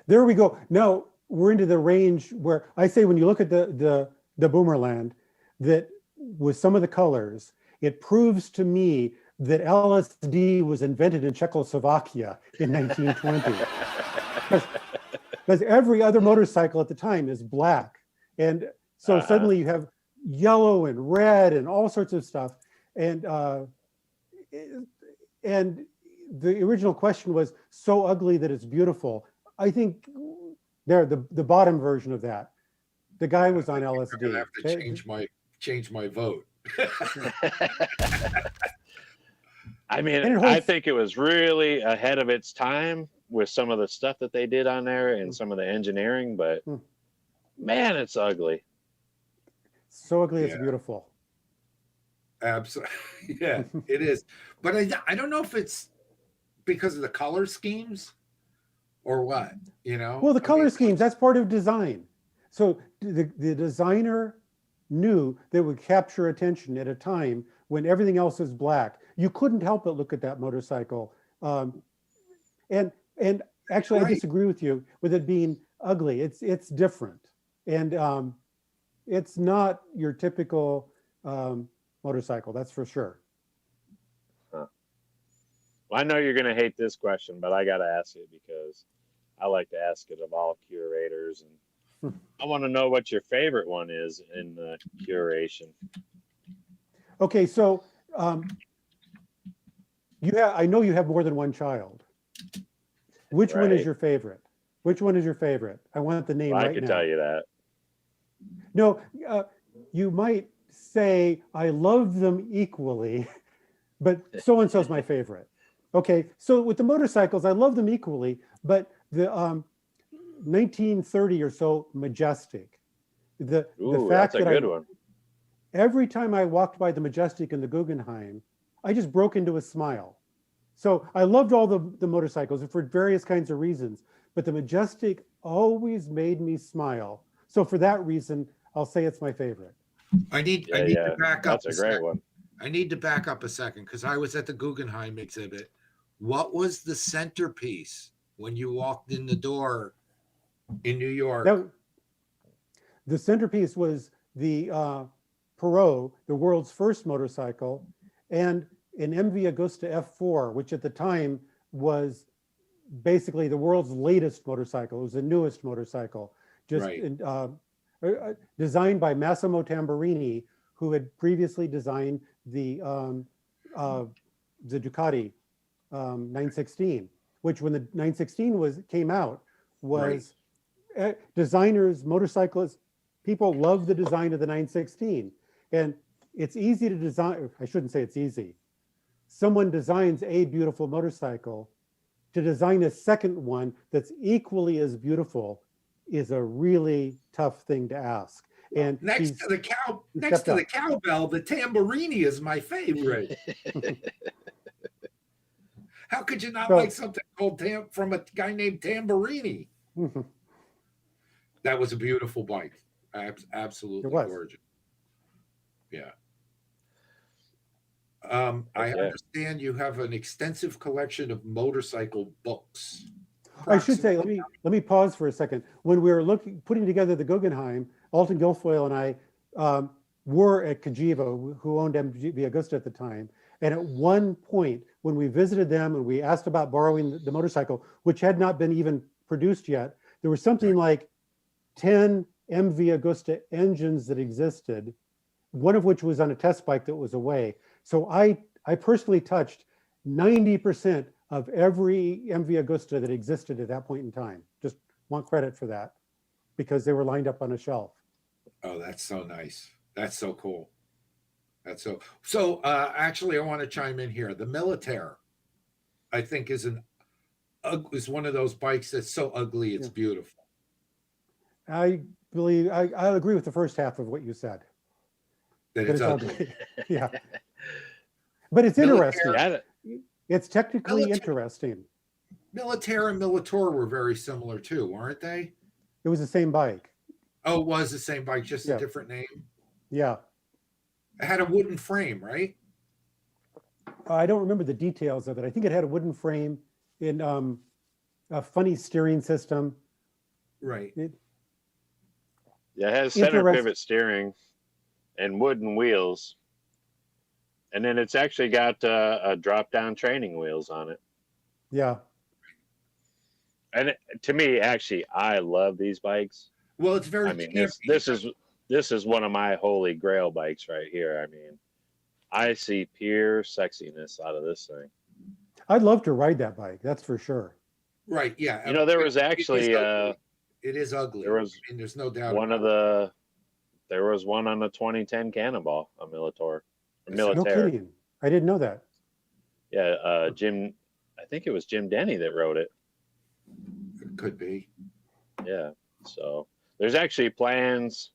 there we go. Now we're into the range where I say when you look at the Boomerland, that with some of the colors, it proves to me that LSD was invented in Czechoslovakia in 1920. Because every other motorcycle at the time is black. And so suddenly you have yellow and red and all sorts of stuff. And the original question was so ugly that it's beautiful. I think the bottom version of that, the guy was on LSD. I'm gonna have to change my vote. I mean, I think it was really ahead of its time with some of the stuff that they did on there and some of the engineering, but man, it's ugly. So ugly, it's beautiful. Absolutely. Yeah, it is. But I don't know if it's because of the color schemes or what, you know? Well, the color schemes, that's part of design. So the designer knew they would capture attention at a time when everything else is black. You couldn't help but look at that motorcycle. And actually, I disagree with you with it being ugly. It's different. And it's not your typical motorcycle, that's for sure. Huh. Well, I know you're going to hate this question, but I got to ask it because I like to ask it of all curators. And I want to know what your favorite one is in the curation. Okay, so I know you have more than one child. Which one is your favorite? Which one is your favorite? I want the name right now. I can tell you that. No, you might say I love them equally, but so-and-so's my favorite. Okay, so with the motorcycles, I love them equally, but the 1930 or so Majestic, the fact that's a good one. Every time I walked by the Majestic and the Guggenheim, I just broke into a smile. So I loved all the motorcycles for various kinds of reasons, but the Majestic always made me smile. So for that reason, I'll say it's my favorite. I need to back up. That's a great one. I need to back up a second because I was at the Guggenheim exhibit. What was the centerpiece when you walked in the door in New York? The centerpiece was the Perot, the world's first motorcycle, and an MV Agusta F4, which at the time was basically the world's latest motorcycle. It was the newest motorcycle, designed by Massimo Tamburini, who had previously designed the Ducati 916, which when the 916 came out was designers, motorcyclists, people love the design of the 916. And it's easy to design. I shouldn't say it's easy. Someone designs a beautiful motorcycle. To design a second one that's equally as beautiful is a really tough thing to ask. And next to the cowbell, the tamborini is my favorite. How could you not like something called from a guy named Tamborini? That was a beautiful bike. Absolutely gorgeous. Yeah. I understand you have an extensive collection of motorcycle books. I should say, let me pause for a second. When we were putting together the Guggenheim, Alton Guilfoyle and I were at Cagiva, who owned MV Augusta at the time. And at one point, when we visited them and we asked about borrowing the motorcycle, which had not been even produced yet, there was something like 10 MV Augusta engines that existed, one of which was on a test bike that was away. So I personally touched 90% of every MV Augusta that existed at that point in time. Just want credit for that because they were lined up on a shelf. Oh, that's so nice. That's so cool. That's so actually I want to chime in here. The Militaire, I think is one of those bikes that's so ugly it's beautiful. I believe I agree with the first half of what you said. That it's ugly. Yeah. But it's Militaire, interesting. It's technically interesting. Militaire and Militor were very similar too, weren't they? It was the same bike. Oh, it was the same bike, just a different name? Yeah. It had a wooden frame, right? I don't remember the details of it. I think it had a wooden frame in a funny steering system. Right. It has center pivot steering and wooden wheels. And then it's actually got a drop-down training wheels on it. Yeah. And to me, actually, I love these bikes. Well, it's very. I mean, this is one of my holy grail bikes right here. I mean, I see pure sexiness out of this thing. I'd love to ride that bike. That's for sure. Right. Yeah. You know, there was actually it is ugly. There was, I mean, there's no doubt. There was one on the 2010 Cannonball, a Militaire. No kidding. I didn't know that. Yeah, Jim. I think it was Jim Denny that wrote it. It could be. Yeah. So there's actually plans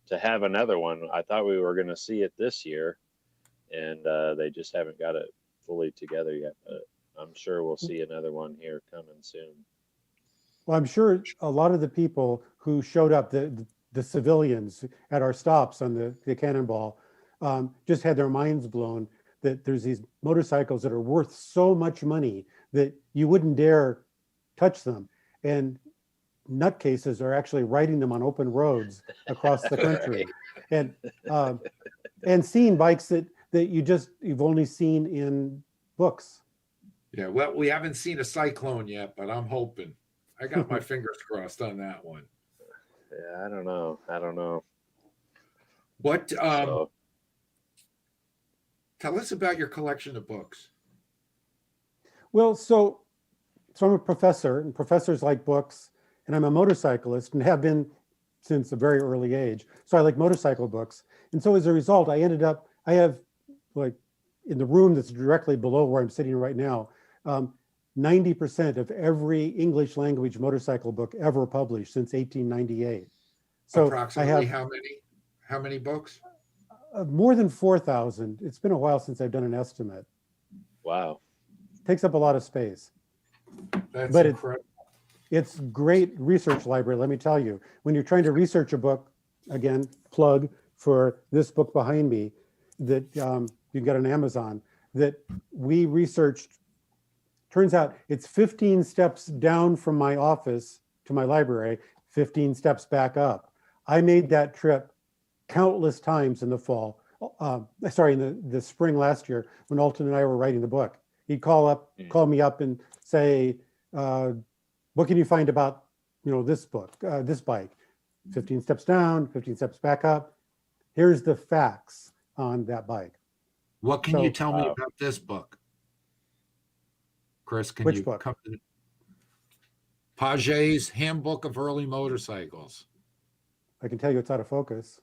to have another one. I thought we were going to see it this year, and they just haven't got it fully together yet. But I'm sure we'll see another one here coming soon. Well, I'm sure a lot of the people who showed up, the civilians at our stops on the Cannonball, just had their minds blown that there's these motorcycles that are worth so much money that you wouldn't dare touch them. And nutcases are actually riding them on open roads across the country. And seeing bikes that you've only seen in books. Yeah, well, we haven't seen a Cyclone yet, but I'm hoping. I got my fingers crossed on that one. Yeah, I don't know. What tell us about your collection of books. Well, so I'm a professor, and professors like books, and I'm a motorcyclist and have been since a very early age. So I like motorcycle books. And so as a result, I have like in the room that's directly below where I'm sitting right now, 90% of every English language motorcycle book ever published since 1898. So approximately how many books? More than 4,000. It's been a while since I've done an estimate. Wow. Takes up a lot of space. That's incredible. It's great research library, let me tell you. When you're trying to research a book, again, plug for this book behind me that you can get on Amazon, that we researched. Turns out it's 15 steps down from my office to my library, 15 steps back up. I made that trip countless times in the fall. In the spring last year when Alton and I were writing the book. He'd call me up and say, what can you find about, this book, this bike? 15 steps down, 15 steps back up. Here's the facts on that bike. What can you tell me about this book? Chris, can which you book? come to Paget's Handbook of Early Motorcycles. I can tell you it's out of focus.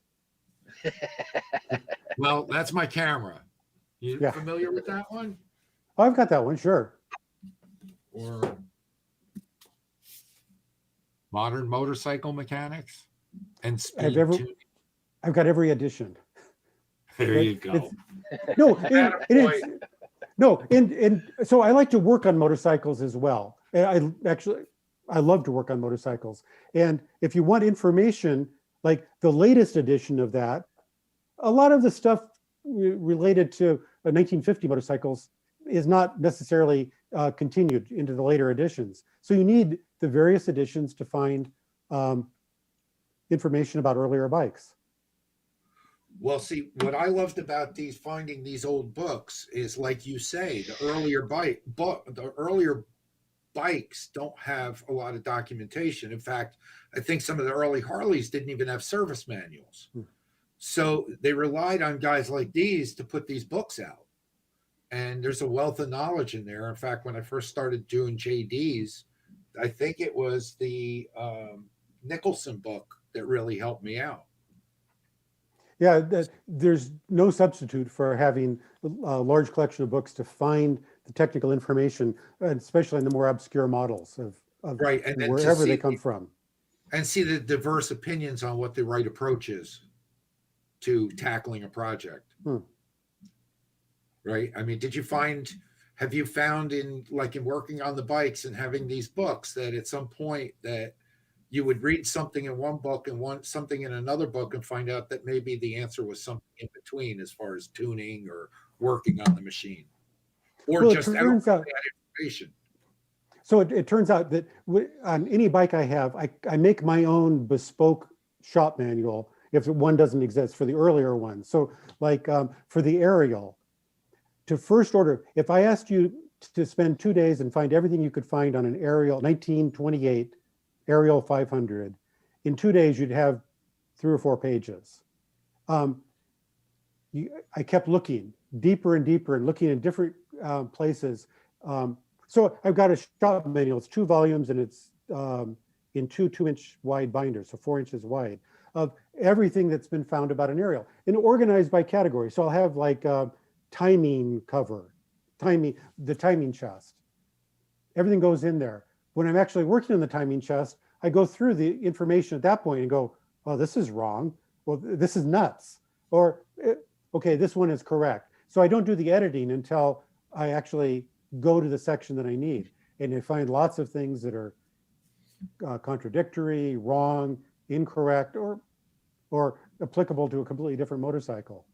Well, that's my camera. You Yeah. familiar with that one? Oh, I've got that one, sure. Or Modern Motorcycle Mechanics and Speed Tuning. I've got every edition. There you go. No, it is. No, and so I like to work on motorcycles as well. And I love to work on motorcycles. And if you want information, like the latest edition of that, a lot of the stuff related to 1950 motorcycles is not necessarily continued into the later editions. So you need the various editions to find information about earlier bikes. Well, see, what I loved about finding these old books is, like you say, the earlier bikes don't have a lot of documentation. In fact, I think some of the early Harleys didn't even have service manuals. So they relied on guys like these to put these books out. And there's a wealth of knowledge in there. In fact, when I first started doing JDs, I think it was the Nicholson book that really helped me out. Yeah, there's no substitute for having a large collection of books to find the technical information, especially in the more obscure models of right, and then wherever they come from. And see the diverse opinions on what the right approach is to tackling a project. Right? I mean, have you found in working on the bikes and having these books that at some point that you would read something in one book and something in another book and find out that maybe the answer was something in between as far as tuning or working on the machine, or just that information. So it turns out that on any bike I have, I make my own bespoke shop manual if one doesn't exist for the earlier ones. So for the Ariel, to first order, if I asked you to spend 2 days and find everything you could find on an Ariel 1928 Ariel 500, in 2 days you'd have 3 or 4 pages. I kept looking deeper and deeper and looking in different places. So I've got a shop manual. It's 2 volumes and it's in 2 2-inch wide binders, so 4 inches wide, of everything that's been found about an Ariel and organized by category. So I'll have timing cover, the timing chest. Everything goes in there. When I'm actually working on the timing chest, I go through the information at that point and go, oh, this is wrong. Well, this is nuts. Or, okay, this one is correct. So I don't do the editing until I actually go to the section that I need. And I find lots of things that are contradictory, wrong, incorrect, or applicable to a completely different motorcycle.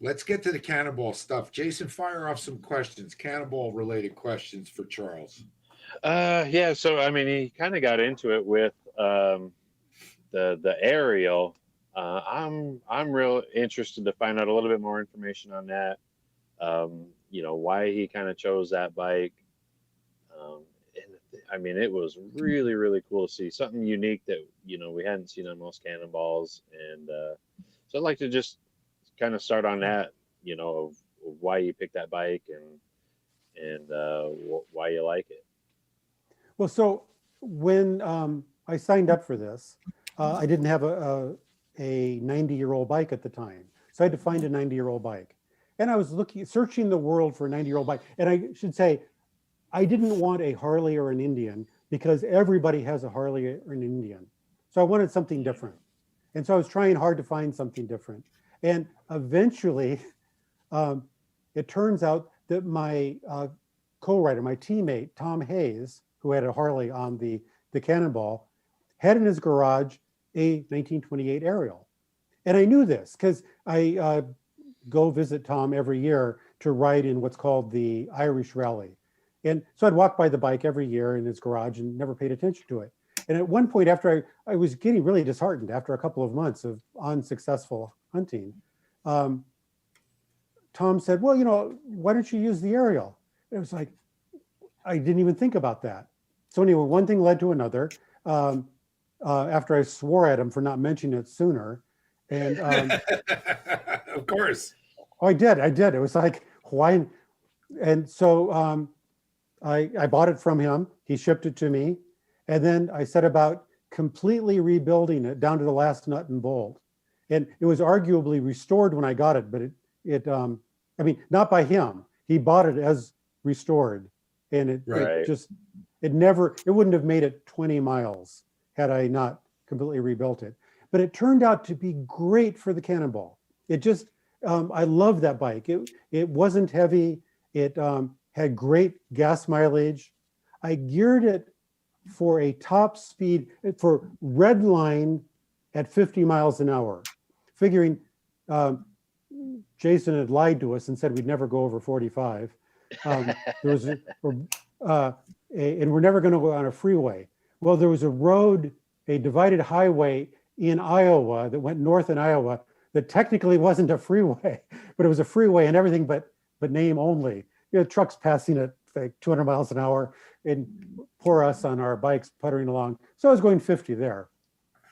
Let's get to the Cannonball stuff. Jason, fire off some questions, Cannonball related questions for Charles. Yeah, so I mean, he kind of got into it with the Ariel. I'm real interested to find out a little bit more information on that. Why he kind of chose that bike. And I mean, it was really, really cool to see something unique that we hadn't seen on most Cannonballs. And so I'd like to just kind of start on that, of why you picked that bike and why you like it. Well, so when I signed up for this, I didn't have a 90-year-old bike at the time. So I had to find a 90-year-old bike. And I was searching the world for a 90-year-old bike. And I should say, I didn't want a Harley or an Indian because everybody has a Harley or an Indian. So I wanted something different. And so I was trying hard to find something different. And eventually, it turns out that my co-writer, my teammate, Tom Hayes, who had a Harley on the Cannonball, had in his garage a 1928 Ariel. And I knew this because I go visit Tom every year to ride in what's called the Irish Rally. And so I'd walk by the bike every year in his garage and never paid attention to it. And at one point, after I was getting really disheartened after a couple of months of unsuccessful hunting, Tom said, well, why don't you use the Ariel? And it was like, I didn't even think about that. So anyway, one thing led to another. After I swore at him for not mentioning it sooner. And of course. Oh, I did. It was like, why? And so I bought it from him. He shipped it to me. And then I set about completely rebuilding it down to the last nut and bolt. And it was arguably restored when I got it, but I mean, not by him. He bought it as restored, and it wouldn't have made it 20 miles had I not completely rebuilt it. But it turned out to be great for the Cannonball. It just, I love that bike. It wasn't heavy. It had great gas mileage. I geared it for a top speed, for red line at 50 miles an hour, figuring Jason had lied to us and said we'd never go over 45. And we're never going to go on a freeway. Well, there was a road, a divided highway in Iowa that went north in Iowa that technically wasn't a freeway, but it was a freeway and everything but name only. You know, trucks passing at like 200 miles an hour and poor us on our bikes puttering along. So I was going 50 there,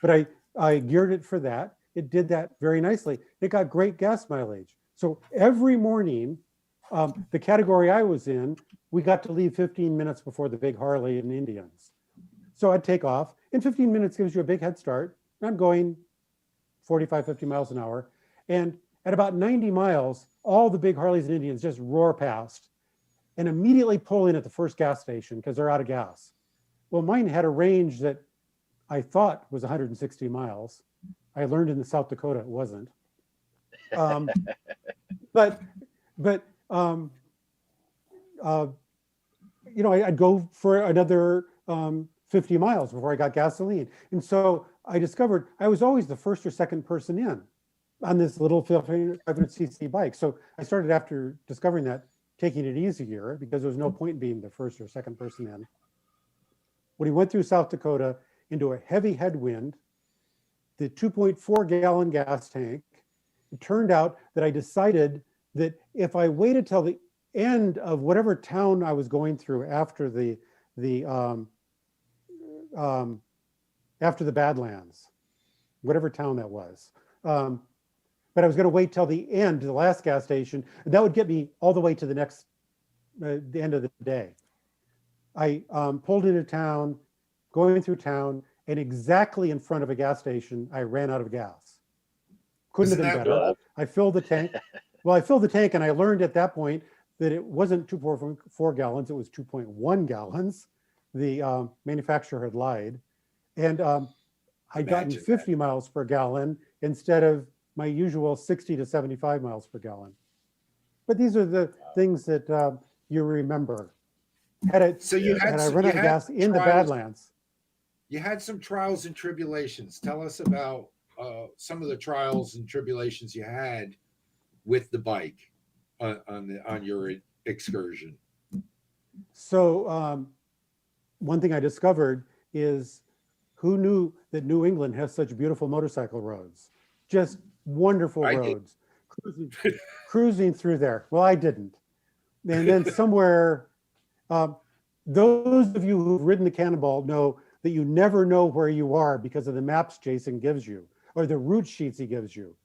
but I geared it for that. It did that very nicely. It got great gas mileage. So every morning, the category I was in, we got to leave 15 minutes before the big Harley and Indians. So I'd take off, and 15 minutes gives you a big head start. I'm going 45, 50 miles an hour. And at about 90 miles, all the big Harleys and Indians just roar past and immediately pull in at the first gas station because they're out of gas. Well, mine had a range that I thought was 160 miles. I learned in South Dakota it wasn't. But you know, I'd go for another 50 miles before I got gasoline. And so I discovered I was always the first or second person in on this little 500cc bike. So I started, after discovering that, taking it easier because there was no point in being the first or second person in. When he went through South Dakota into a heavy headwind, the 2.4 gallon gas tank, it turned out that I decided that if I waited till the end of whatever town I was going through after the Badlands, whatever town that was, but I was going to wait till the end, the last gas station, and that would get me all the way to the next, the end of the day. I pulled into town, going through town, and exactly in front of a gas station, I ran out of gas. Couldn't have been better. I filled the tank. Well, I filled the tank, and I learned at that point that it wasn't 2.4 gallons, it was 2.1 gallons. The manufacturer had lied. And I'd gotten 50 miles per gallon instead of my usual 60 to 75 miles per gallon. But these are the things that you remember. Had I run out of gas in the Badlands. You had some trials and tribulations. Tell us about some of the trials and tribulations you had with the bike on your excursion. So one thing I discovered is, who knew that New England has such beautiful motorcycle roads? Just wonderful roads. Cruising through there. Well, I didn't. And then somewhere, those of you who've ridden the Cannonball know that you never know where you are because of the maps Jason gives you or the route sheets he gives you.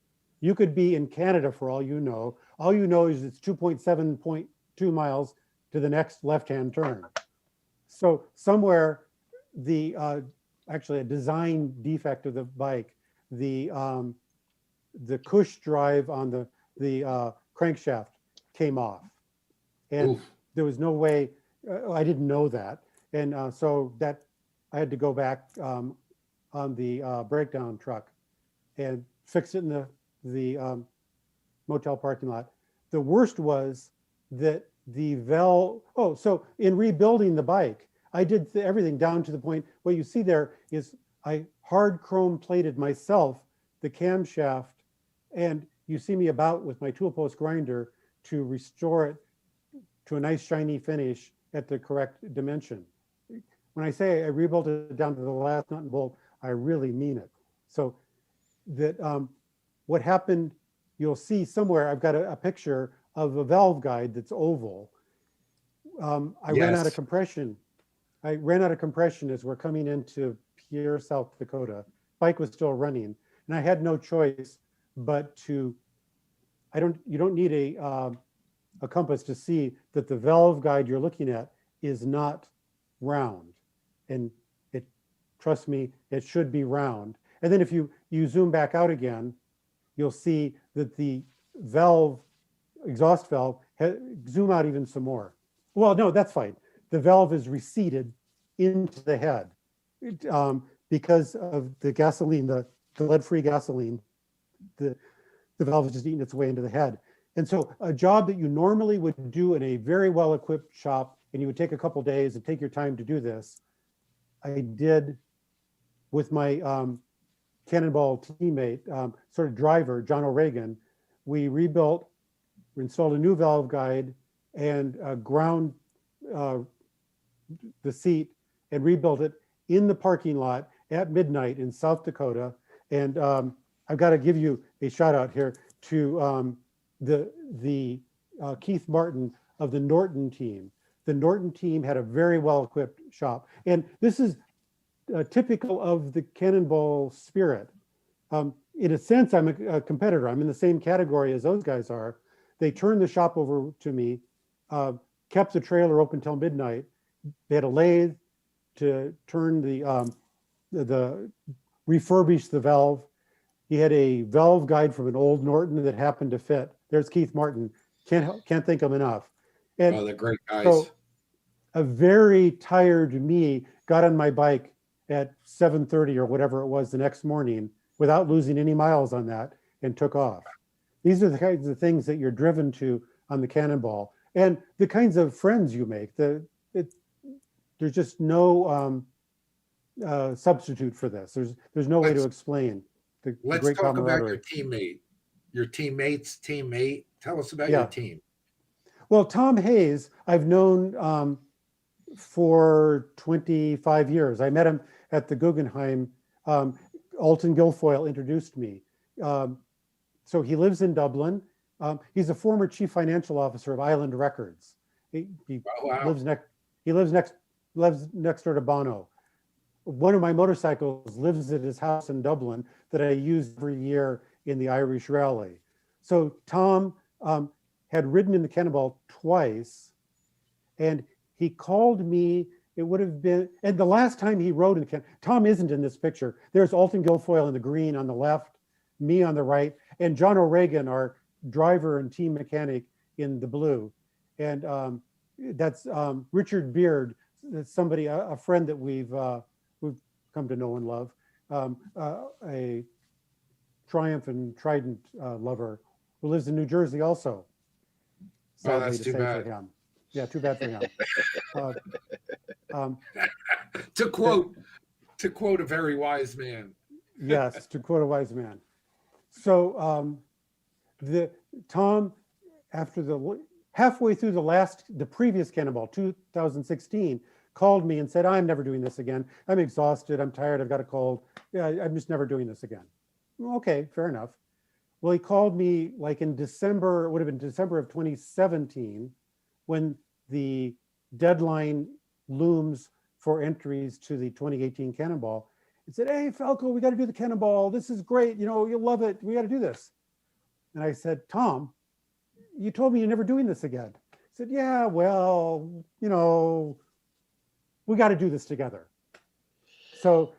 You could be in Canada for all you know. All you know is it's 2.7.2 miles to the next left-hand turn. So somewhere, actually a design defect of the bike, the cush drive on the crankshaft came off, and there was no way. I didn't know that, and so that I had to go back on the breakdown truck and fix it in the motel parking lot. The worst was that the valve. Oh, so in rebuilding the bike, I did everything down to the point. What you see there is I hard chrome plated myself the camshaft, and you see me about with my tool post grinder to restore it to a nice shiny finish at the correct dimension. When I say I rebuilt it down to the last nut and bolt, I really mean it. So that what happened, you'll see somewhere, I've got a picture of a valve guide that's oval. I ran out of compression. I ran out of compression as we're coming into Pierre, South Dakota. Bike was still running, and I had no choice but to. You don't need a compass to see that the valve guide you're looking at is not round, and it trust me, it should be round. And then if you zoom back out again, you'll see that the valve, exhaust valve, zoom out even some more. Well, no, that's fine. The valve is receded into the head because of the gasoline, the lead-free gasoline. The valve is just eating its way into the head. And so a job that you normally would do in a very well-equipped shop, and you would take a couple days and take your time to do this, I did with my Cannonball teammate, sort of driver, John O'Regan. We installed a new valve guide and ground the seat and rebuilt it in the parking lot at midnight in South Dakota. And I've got to give you a shout out here to the Keith Martin of the Norton team. The Norton team had a very well-equipped shop. And this is typical of the Cannonball spirit. In a sense, I'm a competitor. I'm in the same category as those guys are. They turned the shop over to me, kept the trailer open till midnight. They had a lathe to turn refurbish the valve. He had a valve guide from an old Norton that happened to fit. There's Keith Martin. Can't thank him enough. And they're great guys. So a very tired me got on my bike at 7:30 or whatever it was the next morning without losing any miles on that and took off. These are the kinds of things that you're driven to on the Cannonball, and the kinds of friends you make. There's just no substitute for this. There's no way to explain the Let's great talk about camaraderie. your teammate's teammate. Tell us about your team. Well, Tom Hayes, I've known for 25 years. I met him at the Guggenheim. Alton Guilfoyle introduced me. So he lives in Dublin. He's a former chief financial officer of Island Records. He lives next door to Bono. One of my motorcycles lives at his house in Dublin that I use every year in the Irish Rally. So Tom had ridden in the Cannonball twice, and he called me. It would have been, and the last time he rode in the Tom isn't in this picture. There's Alton Guilfoyle in the green on the left, me on the right, and John O'Regan, our driver and team mechanic, in the blue. And that's Richard Beard, somebody, a friend that we've come to know and love, a Triumph and Trident lover who lives in New Jersey also. Oh, that's too bad. For him. Yeah, too bad for him. To quote a very wise man. Yes, to quote a wise man. So Tom, after halfway through the previous Cannonball, 2016, called me and said, I'm never doing this again. I'm exhausted. I'm tired. I've got a cold. Yeah, I'm just never doing this again. Okay, fair enough. Well, he called me like in December, it would have been December of 2017, when the deadline looms for entries to the 2018 Cannonball. He said, hey, Falco, we got to do the Cannonball. This is great. You know, you'll love it. We got to do this. And I said, Tom, you told me you're never doing this again. He said, yeah, well, you know, we got to do this together. So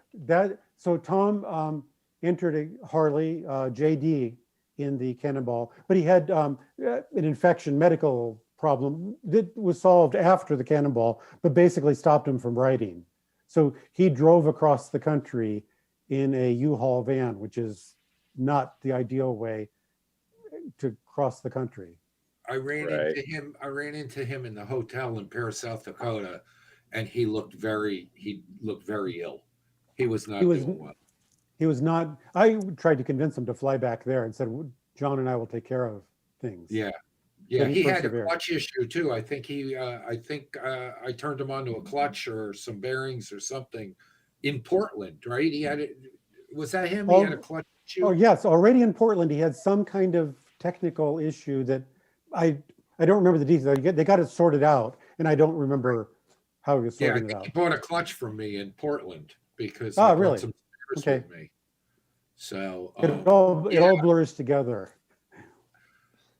Tom entered a Harley JD in the Cannonball, but he had an infection, medical problem that was solved after the Cannonball, but basically stopped him from riding. So he drove across the country in a U-Haul van, which is not the ideal way to cross the country. I ran into him in the hotel in Paris, South Dakota, and he looked very ill. He was not doing well. He was not. I tried to convince him to fly back there and said, John and I will take care of things. Yeah. He had a clutch issue too. I think I turned him onto a clutch or some bearings or something in Portland, right? He had it. Was that him? He had a clutch issue. Oh yes, already in Portland, he had some kind of technical issue that I don't remember the details. They got it sorted out, and I don't remember how he was sorting it out. He bought a clutch from me in Portland because really? Some spares with me. So it all blurs together.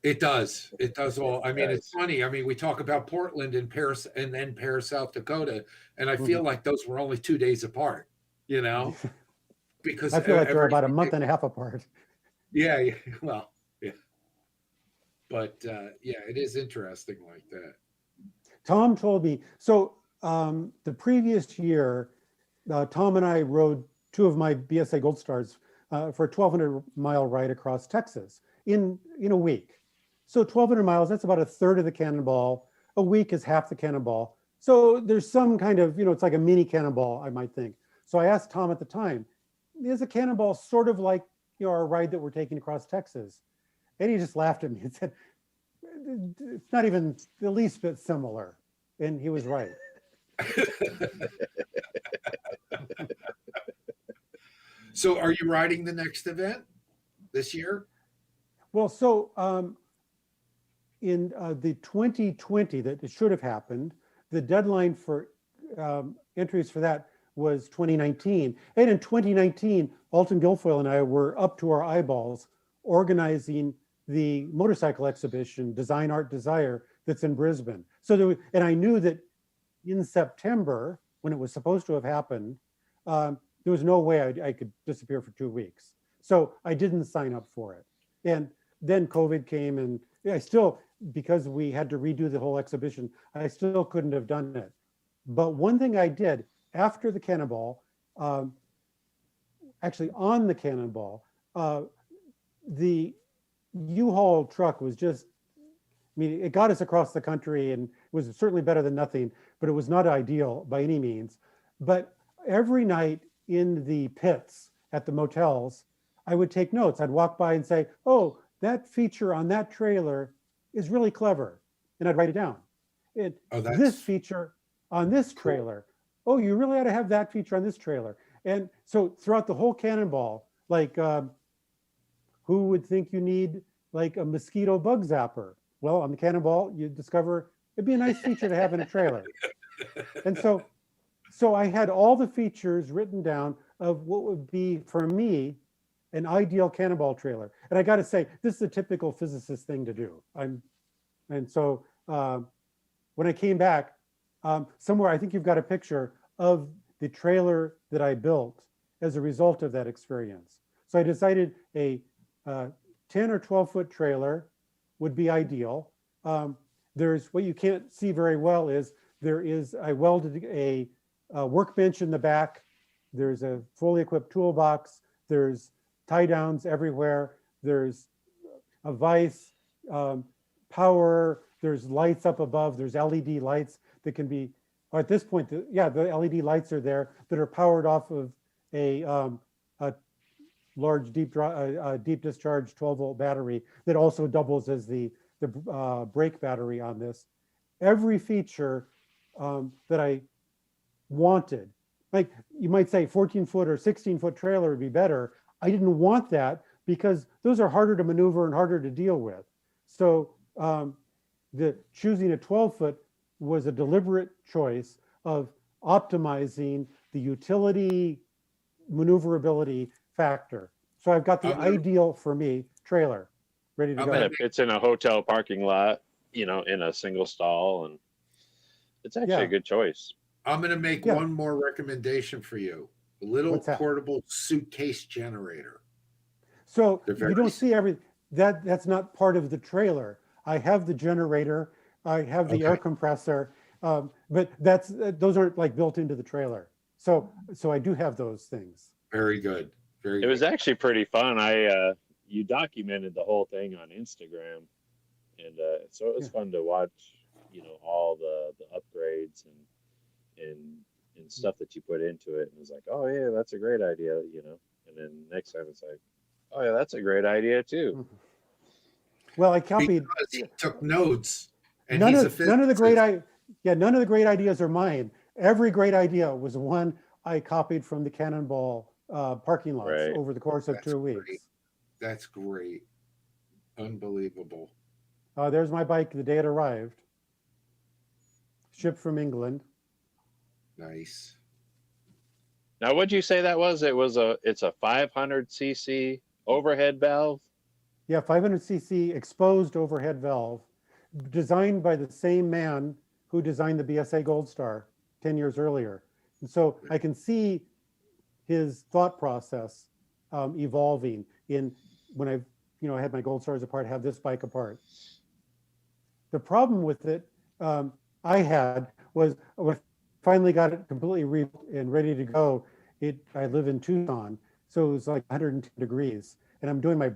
It does. It does all. I mean, it's funny. I mean, we talk about Portland and Paris, and then Paris, South Dakota, and I feel like those were only 2 days apart. you know, because I feel like they're about a everything- month and a half apart. Yeah, yeah, well, yeah. But yeah, it is interesting like that. Tom told me, so the previous year, Tom and I rode two of my BSA Gold Stars for a 1,200-mile ride across Texas in a week. So 1,200 miles, that's about a third of the Cannonball. A week is half the Cannonball. So there's some kind of, it's like a mini Cannonball, I might think. So I asked Tom at the time, is a Cannonball sort of like our ride that we're taking across Texas? And he just laughed at me and said, it's not even the least bit similar. And he was right. So are you riding the next event this year? Well, so in the 2020 that it should have happened, the deadline for entries for that was 2019. And in 2019, Alton Guilfoyle and I were up to our eyeballs organizing the motorcycle exhibition, Design Art Desire, that's in Brisbane. So and I knew that in September, when it was supposed to have happened, there was no way I could disappear for 2 weeks. So I didn't sign up for it. And then COVID came, and I still, because we had to redo the whole exhibition, I still couldn't have done it. But one thing I did after the Cannonball, actually on the Cannonball, the U-Haul truck was just, it got us across the country and was certainly better than nothing, but it was not ideal by any means. But every night in the pits at the motels, I would take notes. I'd walk by and say, oh, that feature on that trailer is really clever. And I'd write it down. This feature on this trailer, oh, you really ought to have that feature on this trailer. And so throughout the whole Cannonball, like who would think you need like a mosquito bug zapper? Well, on the Cannonball, you discover it'd be a nice feature to have in a trailer. And so I had all the features written down of what would be, for me, an ideal Cannonball trailer. And I got to say, this is a typical physicist thing to do. And so when I came back, somewhere, I think you've got a picture of the trailer that I built as a result of that experience. So I decided a 10 or 12 foot trailer would be ideal. There's, what you can't see very well is I welded a workbench in the back. There's a fully equipped toolbox. There's tie downs everywhere. There's a vise, power. There's lights up above. There's LED lights that can be, or at this point, the LED lights are there that are powered off of a large deep discharge 12-volt battery that also doubles as the brake battery on this. Every feature that I wanted, like you might say 14-foot or 16-foot trailer would be better. I didn't want that because those are harder to maneuver and harder to deal with. So choosing a 12-foot was a deliberate choice of optimizing the utility maneuverability factor. So I've got the ideal for me trailer ready to go. And it fits in a hotel parking lot, in a single stall, and it's actually a good choice. I'm going to make one more recommendation for you. A little portable suitcase generator. So you don't see that's not part of the trailer. I have the generator, I have the air compressor, but those aren't like built into the trailer. So I do have those things. Very good. Very good. It was actually pretty fun. You documented the whole thing on Instagram, and so it was fun to watch, all the upgrades and stuff that you put into it. And it was like, oh yeah, that's a great idea, and then next time it's like, oh yeah, that's a great idea too. Well, I copied. Because he took notes. And none of the great ideas are mine. Every great idea was one I copied from the Cannonball parking lots over the course of 2 weeks. Great. That's great. Unbelievable. There's my bike the day it arrived. Shipped from England. Nice. Now, what'd you say that was? It's a 500cc overhead valve? Yeah, 500cc exposed overhead valve, designed by the same man who designed the BSA Gold Star 10 years earlier. And so I can see his thought process evolving in when I had my gold stars apart, have this bike apart. The problem with it I had was when I finally got it completely rebuilt and ready to go. I live in Tucson, so it was like 110 degrees, and I'm doing my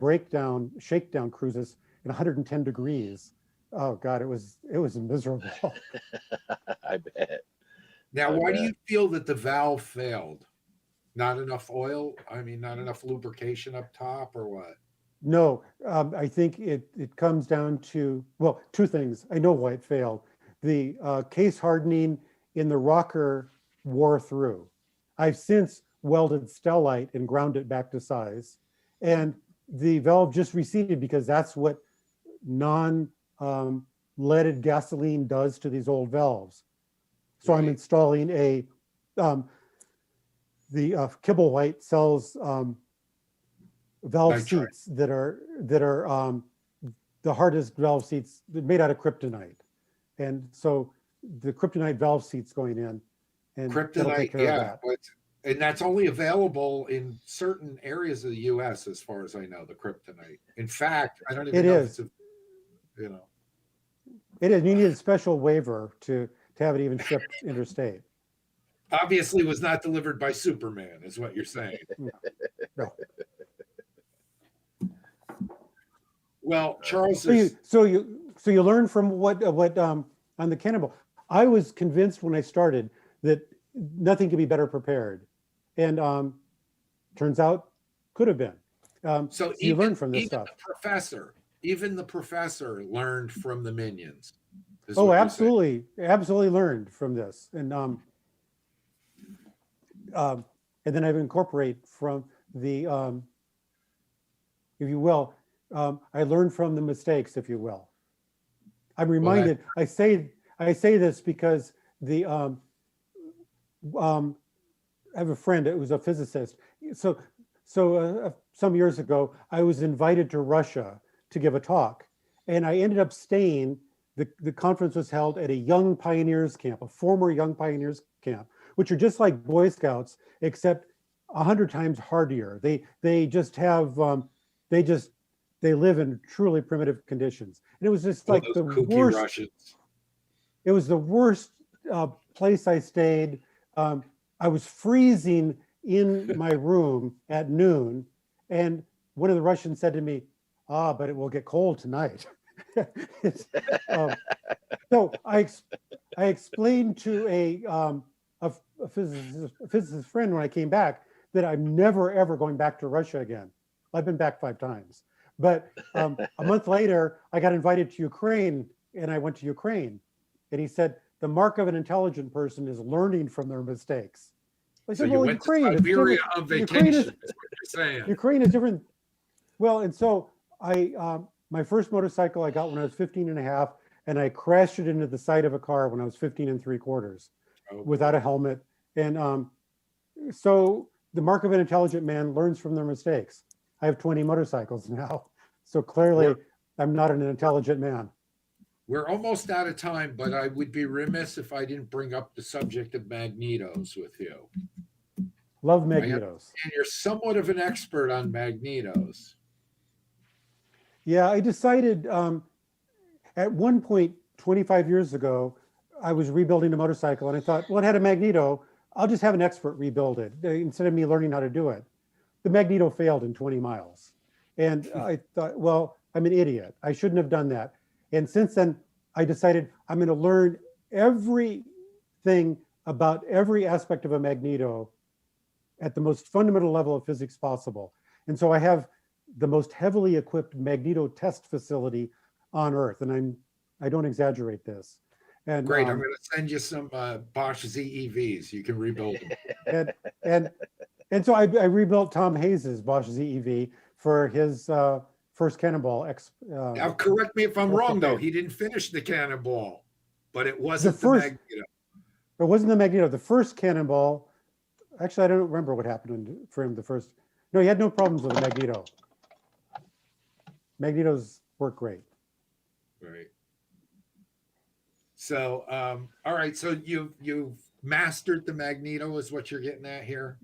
shakedown cruises in 110 degrees. Oh God, it was miserable. I bet. Now, I why do bet. you feel that the valve failed? Not enough oil? I mean, not enough lubrication up top, or what? No, I think it comes down to, well, two things. I know why it failed. The case hardening in the rocker wore through. I've since welded stellite and ground it back to size. And the valve just receded because that's what non-leaded gasoline does to these old valves. So I'm installing the Kibblewhite sells valve Nitrite. seats that are the hardest valve seats made out of kryptonite, and so the kryptonite valve seats going in, and that'll take Kryptonite, care of yeah, that. and that's only available in certain areas of the U.S. as far as I know. The kryptonite. In fact, I don't even know if it's It is. You need a special waiver to have it even shipped interstate. obviously was not delivered by Superman, is what you're saying. No. Well, Charles, So you learn from what on the Cannonball. I was convinced when I started that nothing could be better prepared, and turns out could have been. so you even, learn from this stuff. Even the professor learned from the minions. Oh, absolutely, absolutely learned from this, and then I've incorporate from the, if you will, I learned from the mistakes, if you will. I'm reminded. I say this because I have a friend who was a physicist. So some years ago, I was invited to Russia to give a talk, and I ended up staying. The conference was held at a young pioneers camp, a former young pioneers camp, which are just like Boy Scouts, except 100 times hardier. They just have they live in truly primitive conditions, and it was just like the worst. Russians. It was the worst place I stayed. I was freezing in my room at noon, and one of the Russians said to me, but it will get cold tonight." So I explained to a physicist friend when I came back that I'm never ever going back to Russia again. I've been back 5 times, but a month later I got invited to Ukraine, and I went to Ukraine, and he said the mark of an intelligent person is learning from their mistakes. I said, so you went to Siberia on vacation. Is what you're saying. Ukraine is different. Well, and so my first motorcycle I got when I was 15 and a half, and I crashed it into the side of a car when I was 15 3/4 without a helmet. And so the mark of an intelligent man learns from their mistakes. I have 20 motorcycles now. So clearly I'm not an intelligent man. We're almost out of time, but I would be remiss if I didn't bring up the subject of magnetos with you. Love magnetos. And you're somewhat of an expert on magnetos. Yeah, I decided at one point 25 years ago, I was rebuilding a motorcycle, and I thought, well, it had a magneto. I'll just have an expert rebuild it instead of me learning how to do it. The magneto failed in 20 miles. And I thought, well, I'm an idiot. I shouldn't have done that. And since then, I decided I'm going to learn everything about every aspect of a magneto at the most fundamental level of physics possible. And so I have the most heavily equipped magneto test facility on Earth, and I don't exaggerate this. And great, I'm going to send you some Bosch ZEVs. You can rebuild them. And so I rebuilt Tom Hayes's Bosch ZEV for his first Cannonball. Now, correct me if I'm wrong, though. He didn't finish the Cannonball, but it wasn't the magneto. It wasn't the magneto. The first Cannonball. Actually, I don't remember what happened for him the first. No, he had no problems with the magneto. Magnetos work great. Right. So, all right. So you've mastered the magneto, is what you're getting at here.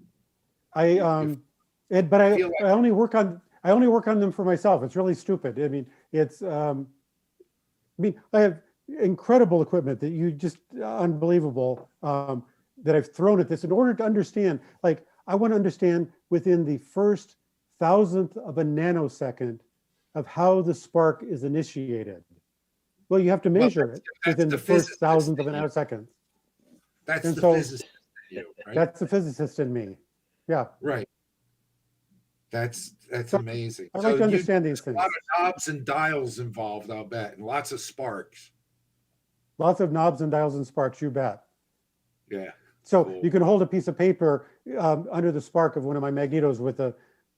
But I only work on them for myself. It's really stupid. I mean, I have incredible equipment that you just unbelievable that I've thrown at this in order to understand. Like, I want to understand within the first thousandth of a nanosecond of how the spark is initiated. Well, you have to measure it within the first thousandth of a nanosecond. That's And the so physicist in you, right? that's the physicist in me. Yeah. Right. That's So amazing. I like to understand these A things. lot of knobs and dials involved, I'll bet, and lots of sparks. Lots of knobs and dials and sparks, you bet. Yeah. So Cool. you can hold a piece of paper under the spark of one of my magnetos with the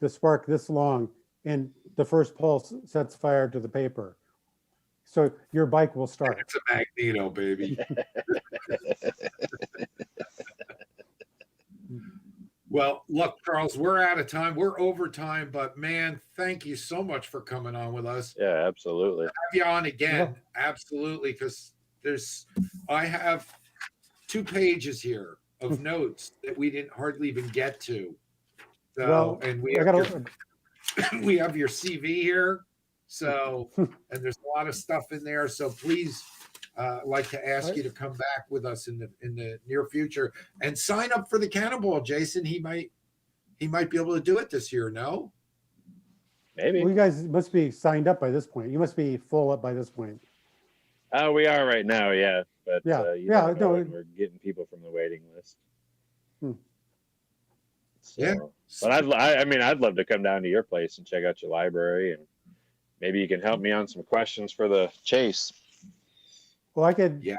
spark this long, and the first pulse sets fire to the paper. So your bike will start. It's a magneto, baby. Well, look, Charles, we're out of time. We're over time, but man, thank you so much for coming on with us. Yeah, absolutely. Have you on again, absolutely, because I have 2 pages here of notes that we didn't hardly even get to. So, Well, and we have your CV here. So, and there's a lot of stuff in there. So please, I'd like to ask you to come back with us in the near future and sign up for the Cannonball, Jason. He might be able to do it this year. No, Maybe. Well, you guys must be signed up by this point. You must be full up by this point. We are right now, yeah. But Yeah, you don't know no, when we're getting people from the waiting list. Hmm. So, Yeah. But I'd love to come down to your place and check out your library, and maybe you can help me on some questions for the chase. Well, I could. Yeah.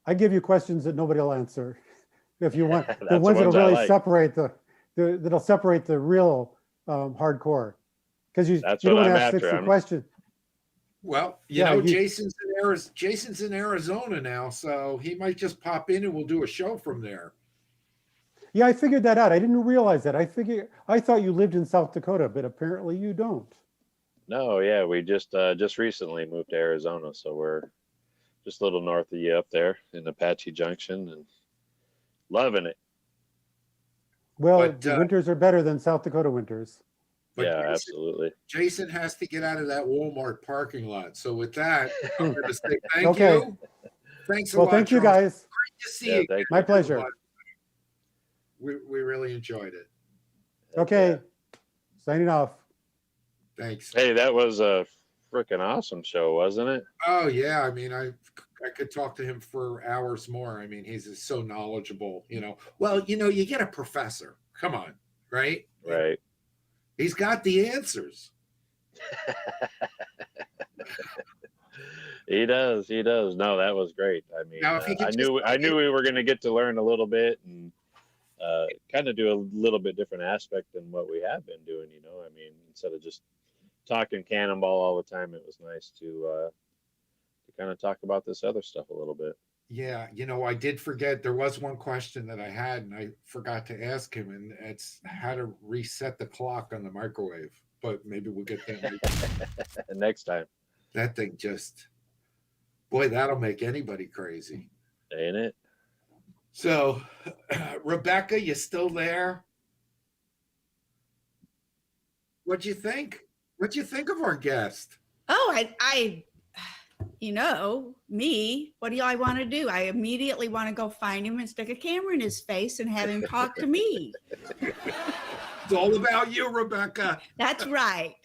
I give you questions that nobody will answer. If you want That's the ones that'll I really like. separate that'll separate the real hardcore, because you That's don't what I'm ask after. 60 questions. well, Yeah, Jason's in Arizona now, so he might just pop in and we'll do a show from there. Yeah, I figured that out. I didn't realize that. I thought you lived in South Dakota, but apparently you don't. No, yeah, we just recently moved to Arizona, so we're just a little north of you up there in Apache Junction, and loving it. Well, But, the winters are better than South Dakota winters. But Yeah, Jason, absolutely. Jason has to get out of that Walmart parking lot. So with that, I'm going to say thank Okay. you. Thanks a Well, lot. thank you, Charles. guys. Great to see Yeah, you. thank My pleasure. We really enjoyed it. Okay, signing off. Thanks. Hey, that was a freaking awesome show, wasn't it? Oh yeah, I mean, I could talk to him for hours more. I mean, he's just so knowledgeable. Well, you get a professor. Come on, right? Right. He's got the answers. He does. No, that was great. I mean, Now, if he could I knew we were going to get to learn a little bit and kind of do a little bit different aspect than what we have been doing. I mean, instead of just talking Cannonball all the time, it was nice to kind of talk about this other stuff a little bit. Yeah, I did forget. There was one question that I had, and I forgot to ask him, and it's how to reset the clock on the microwave. But maybe we'll get that next time. That thing boy, that'll make anybody crazy. Ain't it? So, Rebecca, you still there? What'd you think? What'd you think of our guest? Oh, I me, what do I want to do? I immediately want to go find him and stick a camera in his face and have him talk to me. It's all about you, Rebecca. That's right.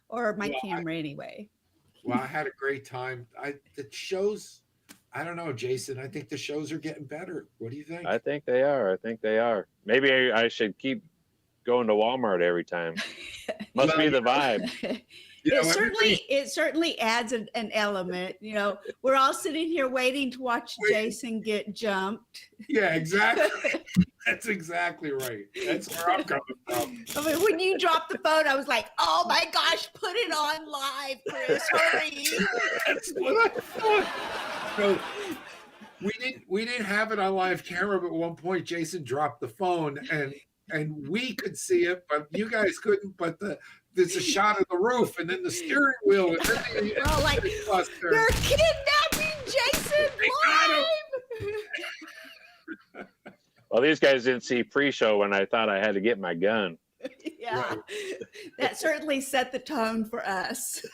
Or my camera anyway. Well, I had a great time. The shows, I don't know, Jason. I think the shows are getting better. What do you think? I think they are. Maybe I should keep going to Walmart every time. Must be the vibe. It certainly adds an element. We're all sitting here waiting to watch Jason get jumped. Yeah, exactly. That's exactly right. That's where I'm coming from. I mean, when you dropped the phone, I was like, "Oh my gosh, put it on live, Chris! Hurry!" That's what I thought. So we didn't have it on live camera, but at one point Jason dropped the phone, and we could see it, but you guys couldn't. But there's a shot of the roof, and then the steering wheel, and then they're kidnapping Jason live. Well, these guys didn't see pre-show when I thought I had to get my gun. Yeah, that certainly set the tone for us.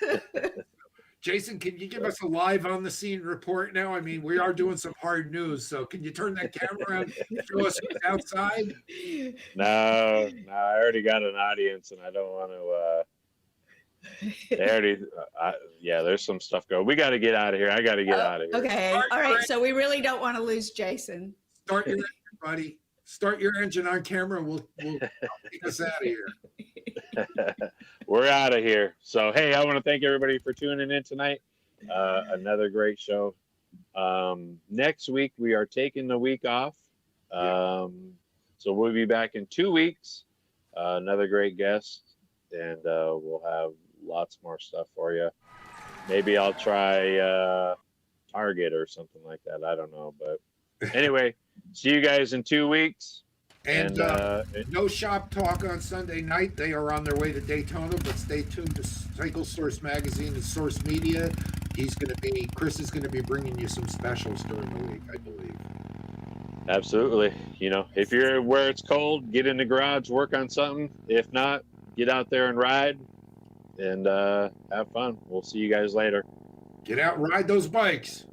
Jason, can you give us a live on the scene report now? I mean, we are doing some hard news, so can you turn that camera on and show us who's outside? No, I already got an audience, and I don't want to. They already, yeah, there's some stuff going. We got to get out of here. I got to get out of here. Okay, all right. So we really don't want to lose Jason. Start your engine, buddy. Start your engine on camera, and we'll take us out of here. We're out of here. So, hey, I want to thank everybody for tuning in tonight. Another great show. Next week, we are taking the week off. So we'll be back in 2 weeks. Another great guest, and we'll have lots more stuff for you. Maybe I'll try Target or something like that. I don't know. But anyway, see you guys in 2 weeks. And no shop talk on Sunday night. They are on their way to Daytona, but stay tuned to Cycle Source Magazine and Source Media. Chris is going to be bringing you some specials during the week, I believe. Absolutely. You know, if you're where it's cold, get in the garage, work on something. If not, get out there and ride and have fun. We'll see you guys later. Get out and ride those bikes.